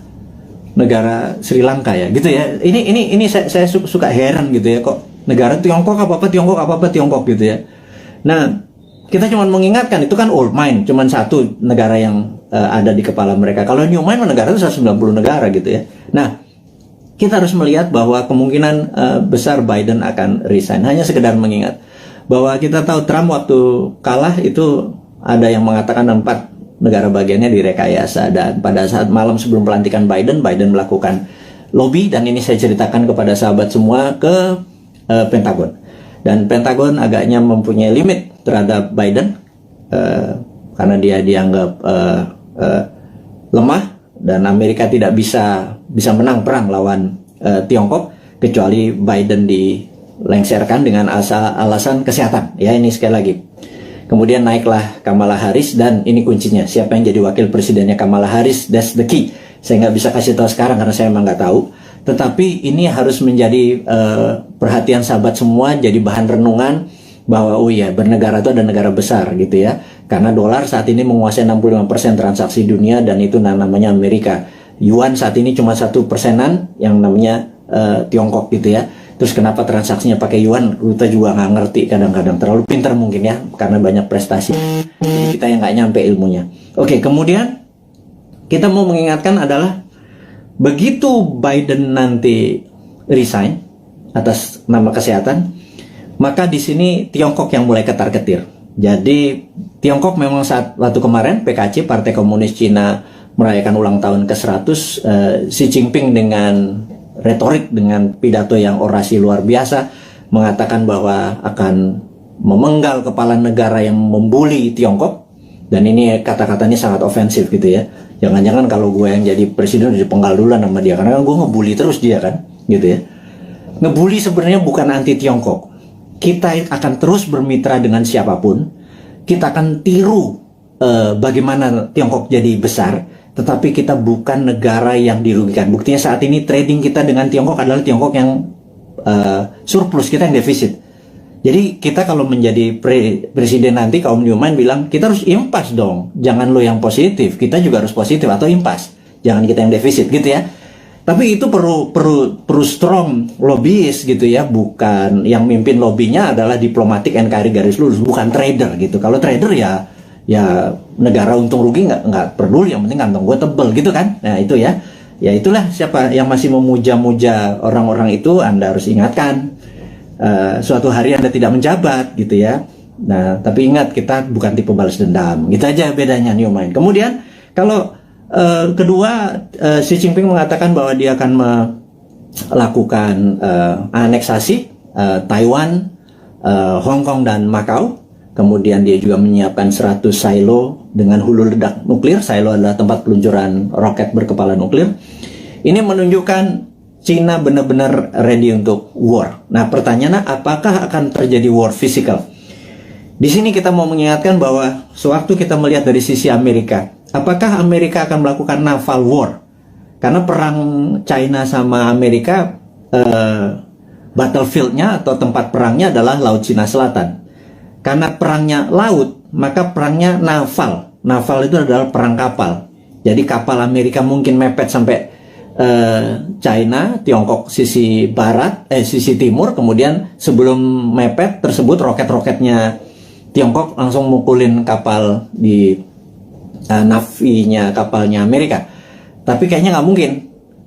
negara Sri Lanka ya, gitu ya. Ini saya suka heran gitu ya, kok negara Tiongkok apa Tiongkok gitu ya. Nah, kita cuma mengingatkan itu kan old mind, cuma satu negara yang ada di kepala mereka. Kalau new mind negara itu 190 negara gitu ya. Nah, kita harus melihat bahwa kemungkinan besar Biden akan resign. Hanya sekedar mengingat bahwa kita tahu Trump waktu kalah itu ada yang mengatakan 4 negara bagiannya direkayasa. Dan pada saat malam sebelum pelantikan Biden melakukan lobby, dan ini saya ceritakan kepada sahabat semua, ke Pentagon. Dan Pentagon agaknya mempunyai limit terhadap Biden karena dia dianggap lemah, dan Amerika tidak bisa menang perang lawan Tiongkok kecuali Biden dilengserkan dengan alasan kesehatan. Ya, ini sekali lagi. Kemudian naiklah Kamala Harris, dan ini kuncinya, siapa yang jadi wakil presidennya Kamala Harris, that's the key. Saya nggak bisa kasih tahu sekarang karena saya memang nggak tahu. Tetapi ini harus menjadi perhatian sahabat semua, jadi bahan renungan bahwa oh iya, bernegara itu ada negara besar gitu ya. Karena dolar saat ini menguasai 65% transaksi dunia, dan itu namanya Amerika. Yuan saat ini cuma 1%-an yang namanya Tiongkok gitu ya. Terus kenapa transaksinya pakai yuan, kita juga nggak ngerti kadang-kadang. Terlalu pintar mungkin ya, karena banyak prestasi. Jadi kita yang nggak nyampe ilmunya. Oke, kemudian kita mau mengingatkan adalah begitu Biden nanti resign atas nama kesehatan, maka di sini Tiongkok yang mulai ketar-ketir. Jadi Tiongkok memang waktu kemarin PKC, Partai Komunis Cina, merayakan ulang tahun ke-100, Xi Jinping dengan retorik, dengan pidato yang orasi luar biasa, mengatakan bahwa akan memenggal kepala negara yang membuli Tiongkok. Dan ini kata-katanya sangat ofensif gitu ya. Jangan-jangan kalau gue yang jadi presiden dipenggal duluan sama dia, karena gue ngebully terus dia kan, gitu ya. Ngebully sebenarnya bukan anti Tiongkok. Kita akan terus bermitra dengan siapapun. Kita akan tiru bagaimana Tiongkok jadi besar, tetapi kita bukan negara yang dirugikan. Buktinya saat ini trading kita dengan Tiongkok adalah Tiongkok yang surplus, kita yang defisit. Jadi kita kalau menjadi presiden nanti, kaum Newman bilang kita harus impas dong, jangan lo yang positif, kita juga harus positif atau impas, jangan kita yang defisit gitu ya. Tapi itu perlu strong lobbyist gitu ya, bukan yang mimpin lobbynya adalah diplomatik NKRI garis lurus, bukan trader gitu. Kalau trader ya negara untung rugi nggak peduli, yang penting kantong gue tebel gitu kan. Nah itu ya itulah, siapa yang masih memuja-muja orang-orang itu, Anda harus ingatkan. Suatu hari Anda tidak menjabat gitu ya. Nah, tapi ingat, kita bukan tipe balas dendam. Gitu aja bedanya New Mind. Kemudian kalau kedua, Xi Jinping mengatakan bahwa dia akan melakukan aneksasi Taiwan, Hong Kong dan Macau. Kemudian dia juga menyiapkan 100 silo dengan hulu ledak nuklir. Silo adalah tempat peluncuran roket berkepala nuklir. Ini menunjukkan Cina benar-benar ready untuk war. Nah, pertanyaannya, apakah akan terjadi war physical? Di sini kita mau mengingatkan bahwa sewaktu kita melihat dari sisi Amerika, apakah Amerika akan melakukan naval war? Karena perang China sama Amerika battlefieldnya atau tempat perangnya adalah Laut Cina Selatan. Karena perangnya laut, maka perangnya naval. Naval itu adalah perang kapal. Jadi kapal Amerika mungkin mepet sampai China, Tiongkok sisi barat, sisi timur. Kemudian sebelum mepet tersebut, roket-roketnya Tiongkok langsung mukulin kapal di navinya kapalnya Amerika. Tapi kayaknya nggak mungkin,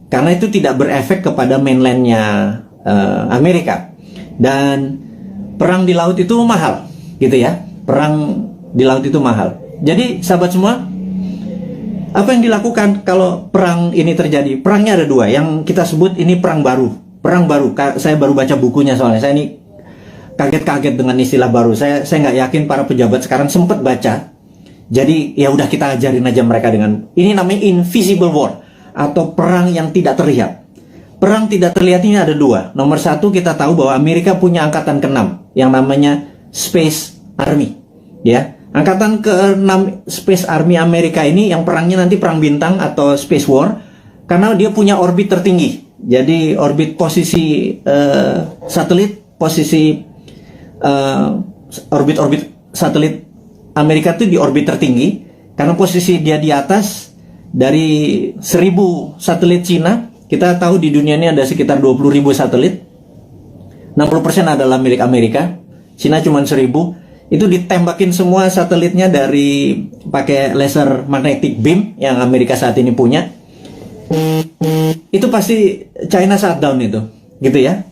karena itu tidak berefek kepada mainlandnya Amerika. Dan perang di laut itu mahal, gitu ya. Perang di laut itu mahal. Jadi sahabat semua, apa yang dilakukan kalau perang ini terjadi? Perangnya ada dua, yang kita sebut ini perang baru. Perang baru, saya baru baca bukunya soalnya. Saya ini kaget-kaget dengan istilah baru. Saya nggak yakin para pejabat sekarang sempat baca. Jadi ya udah kita ajarin aja mereka dengan ini, namanya invisible war atau perang yang tidak terlihat. Perang tidak terlihat ini ada dua. Nomor satu, kita tahu bahwa Amerika punya angkatan ke-6 yang namanya Space Army, ya. Angkatan ke-6 Space Army Amerika ini yang perangnya nanti perang bintang atau Space War, karena dia punya orbit tertinggi. Jadi orbit posisi satelit, posisi orbit satelit Amerika itu di orbit tertinggi, karena posisi dia di atas dari 1000 satelit Cina. Kita tahu di dunia ini ada sekitar 20.000 satelit, 60% adalah milik Amerika, Cina cuma 1000. Itu ditembakin semua satelitnya dari pakai laser magnetic beam yang Amerika saat ini punya. Itu pasti China shutdown itu, gitu ya.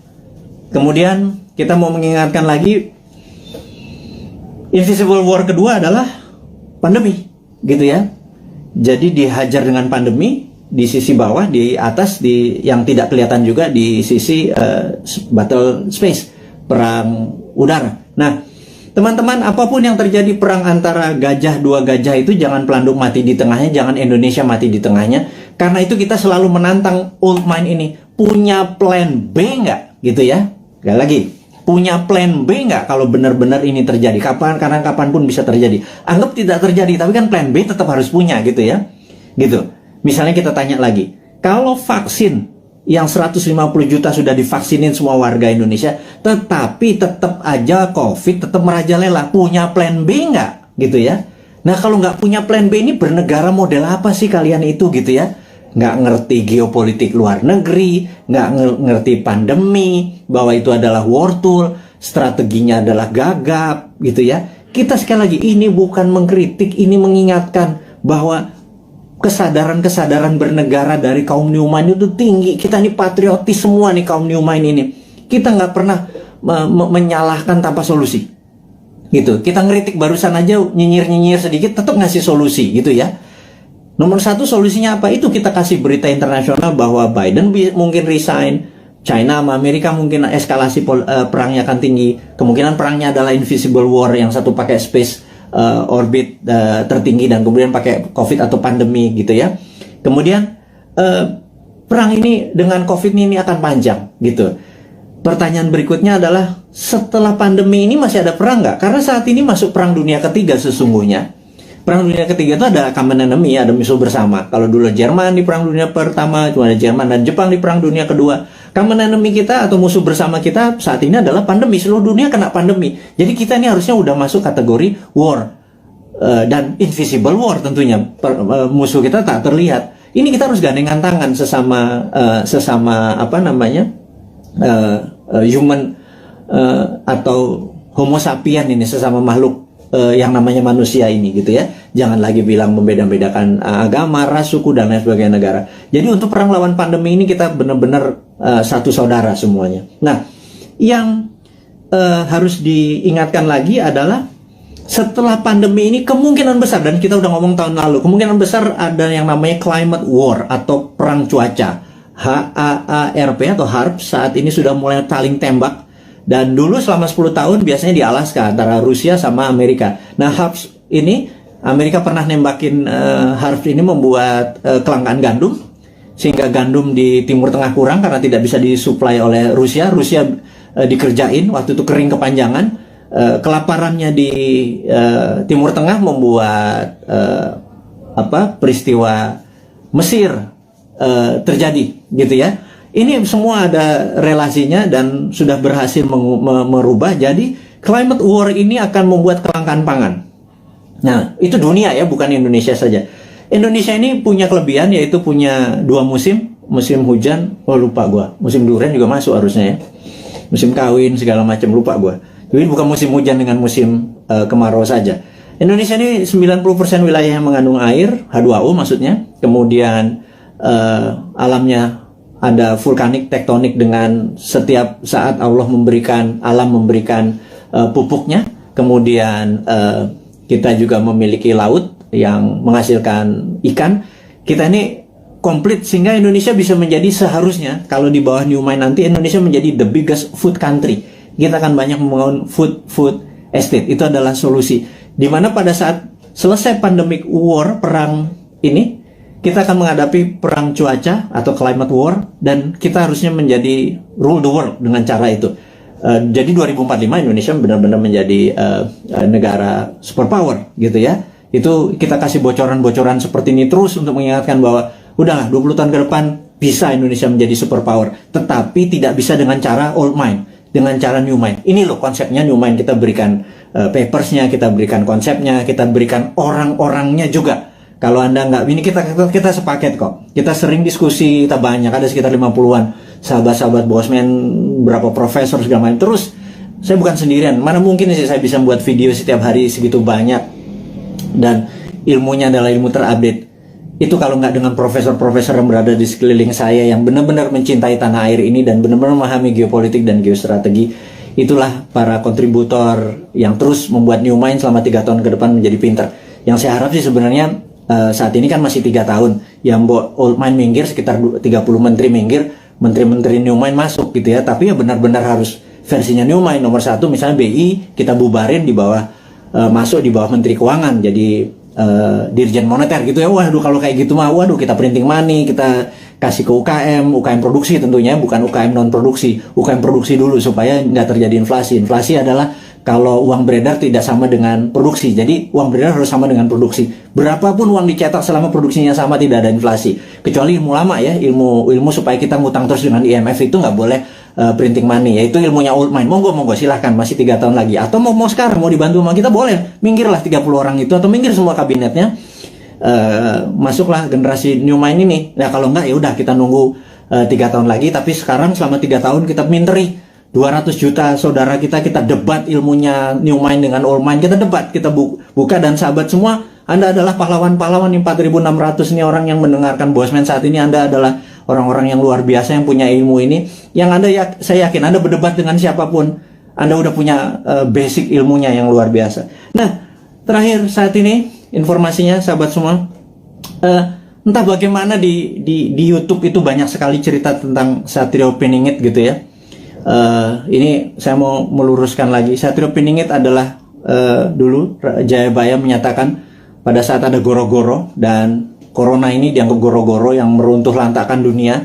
Kemudian kita mau mengingatkan lagi, invisible war kedua adalah pandemi, gitu ya. Jadi dihajar dengan pandemi di sisi bawah, di atas, di yang tidak kelihatan juga di sisi battle space, perang udara. Nah, teman-teman, apapun yang terjadi perang antara gajah, dua gajah itu jangan Pelanduk mati di tengahnya, jangan Indonesia mati di tengahnya. Karena itu kita selalu menantang old mind ini. Punya plan B nggak? Gitu ya. Sekali lagi, punya plan B nggak kalau benar-benar ini terjadi? Karena kapanpun bisa terjadi. Anggap tidak terjadi, tapi kan plan B tetap harus punya, gitu ya. Gitu. Misalnya kita tanya lagi, kalau vaksin yang 150 juta sudah divaksinin semua warga Indonesia, tetapi tetap aja COVID tetap merajalela, punya plan B nggak? Gitu ya. Nah, kalau nggak punya plan B, ini bernegara model apa sih kalian itu, gitu ya? Nggak ngerti geopolitik luar negeri, nggak ngerti pandemi, bahwa itu adalah war tool, strateginya adalah gagap, gitu ya. Kita sekali lagi, ini bukan mengkritik, ini mengingatkan bahwa kesadaran bernegara dari kaum New Mind itu tinggi. Kita ini patriotis semua nih, kaum New Mind ini. Kita nggak pernah menyalahkan tanpa solusi, gitu. Kita ngeritik barusan aja, nyinyir sedikit, tetap ngasih solusi, gitu ya. Nomor satu, solusinya apa? Itu kita kasih berita internasional bahwa Biden mungkin resign, China sama Amerika mungkin eskalasi perangnya akan tinggi. Kemungkinan perangnya adalah invisible war, yang satu pakai space orbit tertinggi dan kemudian pakai COVID atau pandemi, gitu ya. Kemudian perang ini dengan COVID ini akan panjang, gitu. Pertanyaan berikutnya adalah, setelah pandemi ini masih ada perang nggak? Karena saat ini masuk perang dunia ketiga sesungguhnya. Perang dunia ketiga itu ada common enemy, ada musuh bersama. Kalau dulu Jerman di perang dunia pertama, cuma ada Jerman dan Jepang di perang dunia kedua. Common enemy kita atau musuh bersama kita saat ini adalah pandemi. Seluruh dunia kena pandemi. Jadi kita ini harusnya udah masuk kategori war. Dan invisible war tentunya. Musuh kita tak terlihat. Ini kita harus gandengan tangan sesama apa namanya, human atau homo sapien ini, sesama makhluk yang namanya manusia ini, gitu ya. Jangan lagi bilang membeda-bedakan agama, ras, suku, dan lain sebagainya negara. Jadi untuk perang lawan pandemi ini kita benar-benar satu saudara semuanya. Nah, yang harus diingatkan lagi adalah setelah pandemi ini kemungkinan besar, dan kita udah ngomong tahun lalu, kemungkinan besar ada yang namanya climate war atau perang cuaca. HAARP atau HARP saat ini sudah mulai saling tembak. Dan dulu selama 10 tahun biasanya di Alaska antara Rusia sama Amerika. Nah, HARP ini, Amerika pernah nembakin HARP ini membuat kelangkaan gandum, sehingga gandum di Timur Tengah kurang karena tidak bisa disuplai oleh Rusia. Rusia dikerjain, waktu itu kering kepanjangan. Kelaparannya di Timur Tengah membuat peristiwa Mesir terjadi, gitu ya. Ini semua ada relasinya dan sudah berhasil merubah. Jadi climate war ini akan membuat kelangkaan pangan. Nah, itu dunia ya, bukan Indonesia saja. Indonesia ini punya kelebihan, yaitu punya 2 musim. Musim hujan, lupa gua. Musim durian juga masuk harusnya ya. Musim kawin segala macam, lupa gua. Jadi bukan musim hujan dengan musim kemarau saja. Indonesia ini 90% wilayah yang mengandung air, H2O maksudnya. Kemudian alamnya ada vulkanik, tektonik, dengan setiap saat Allah memberikan, alam memberikan pupuknya. Kemudian kita juga memiliki laut yang menghasilkan ikan. Kita ini komplit sehingga Indonesia bisa menjadi, seharusnya kalau di bawah New Mind nanti, Indonesia menjadi the biggest food country. Kita akan banyak membangun food estate. Itu adalah solusi. Dimana pada saat selesai pandemic war, perang ini, kita akan menghadapi perang cuaca atau climate war, dan kita harusnya menjadi rule the world dengan cara itu. Jadi 2045 Indonesia benar-benar menjadi negara superpower gitu ya. Itu kita kasih bocoran-bocoran seperti ini terus untuk mengingatkan bahwa udahlah 20 tahun ke depan bisa Indonesia menjadi superpower, tetapi tidak bisa dengan cara old mind, dengan cara new mind. Ini loh konsepnya new mind, kita berikan papersnya, kita berikan konsepnya, kita berikan orang-orangnya juga. Kalau Anda nggak, ini kita sepaket kok. Kita sering diskusi, kita banyak, ada sekitar 50-an sahabat-sahabat Bosman, berapa profesor segala macam. Terus saya bukan sendirian, mana mungkin sih saya bisa buat video setiap hari segitu banyak, dan ilmunya adalah ilmu terupdate. Itu kalau nggak dengan profesor-profesor yang berada di sekeliling saya yang benar-benar mencintai tanah air ini dan benar-benar memahami geopolitik dan geostrategi. Itulah para kontributor yang terus membuat New Mind selama 3 tahun ke depan menjadi pintar. Yang saya harap sih sebenarnya saat ini kan masih 3 tahun, yang old mind minggir, sekitar 30 menteri minggir, menteri-menteri New Mind masuk gitu ya. Tapi ya benar-benar harus versinya New Mind. Nomor 1 misalnya BI kita bubarin, di bawah masuk di bawah Menteri Keuangan, jadi Dirjen Moneter gitu ya. Waduh, kalau kayak gitu mah, waduh, kita printing money, kita kasih ke UKM produksi tentunya, bukan UKM non produksi, UKM produksi dulu supaya nggak terjadi inflasi. Inflasi adalah kalau uang beredar tidak sama dengan produksi, jadi uang beredar harus sama dengan produksi. Berapapun uang dicetak selama produksinya sama, tidak ada inflasi. Kecuali ilmu lama ya, ilmu supaya kita ngutang terus dengan IMF, itu nggak boleh printing money, yaitu ilmunya old mind. Monggo silahkan, masih 3 tahun lagi. Atau mau sekarang mau dibantu sama kita, boleh, minggirlah 30 orang itu, atau minggir semua kabinetnya, masuklah generasi New Mind ini. Nah kalau enggak, ya udah kita nunggu 3 tahun lagi. Tapi sekarang selama 3 tahun kita minteri 200 juta saudara kita debat ilmunya New Mind dengan old mind, kita debat, kita buka. Dan sahabat semua, Anda adalah pahlawan-pahlawan 4.600 ini orang yang mendengarkan Bosman saat ini. Anda adalah orang-orang yang luar biasa yang punya ilmu ini, yang Anda saya yakin Anda berdebat dengan siapapun, Anda udah punya basic ilmunya yang luar biasa. Nah, terakhir saat ini informasinya sahabat semua, entah bagaimana di YouTube itu banyak sekali cerita tentang Satrio Piningit gitu ya. Ini saya mau meluruskan lagi. Satrio Piningit adalah dulu Jayabaya menyatakan pada saat ada goro-goro dan corona ini dianggap goro-goro yang meruntuh lantakan dunia,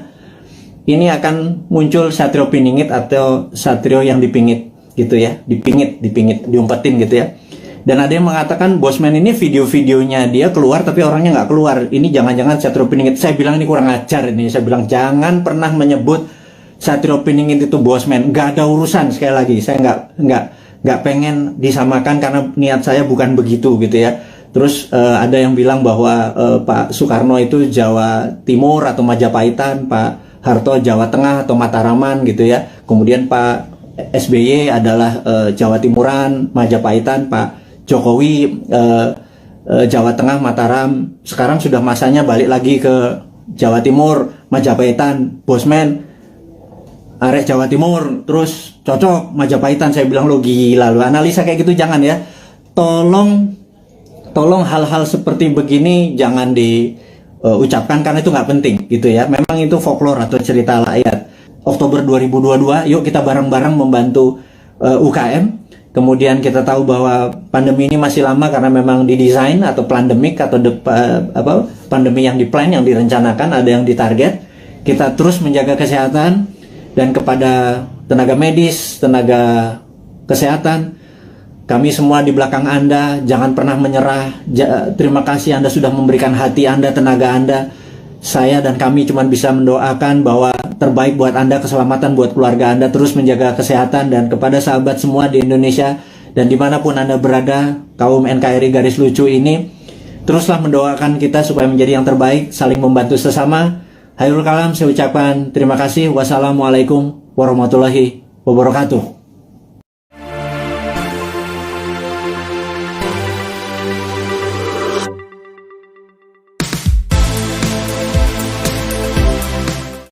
ini akan muncul Satrio Piningit atau Satrio yang dipingit gitu ya, dipingit, diumpetin gitu ya. Dan ada yang mengatakan Bosman ini video-videonya dia keluar tapi orangnya nggak keluar. Ini jangan-jangan Satrio Piningit. Saya bilang ini kurang ajar ini. Saya bilang jangan pernah menyebut Satrio Piningit itu Bosman. Nggak ada urusan, sekali lagi. Saya nggak pengen disamakan karena niat saya bukan begitu gitu ya. Terus ada yang bilang bahwa Pak Soekarno itu Jawa Timur atau Majapahitan, Pak Harto Jawa Tengah atau Mataraman gitu ya. Kemudian Pak SBY adalah Jawa Timuran, Majapahitan, Pak Jokowi Jawa Tengah, Mataram. Sekarang sudah masanya balik lagi ke Jawa Timur, Majapahitan, Bosman, arek Jawa Timur, terus cocok Majapahitan. Saya bilang lo gila, lo analisa kayak gitu jangan ya. Tolong hal-hal seperti begini jangan diucapkan karena itu nggak penting gitu ya. Memang itu folklore atau cerita rakyat. Oktober 2022, yuk kita bareng-bareng membantu UKM. Kemudian kita tahu bahwa pandemi ini masih lama karena memang didesain atau pandemik atau pandemi yang diplan, yang direncanakan, ada yang ditarget. Kita terus menjaga kesehatan, dan kepada tenaga medis, tenaga kesehatan, kami semua di belakang Anda, jangan pernah menyerah. Terima kasih Anda sudah memberikan hati Anda, tenaga Anda. Saya dan kami cuma bisa mendoakan bahwa terbaik buat Anda, keselamatan buat keluarga Anda, terus menjaga kesehatan. Dan kepada sahabat semua di Indonesia dan dimanapun Anda berada, kaum NKRI garis lucu ini, teruslah mendoakan kita supaya menjadi yang terbaik, saling membantu sesama. Hairul kalam, saya ucapkan terima kasih. Wassalamualaikum warahmatullahi wabarakatuh.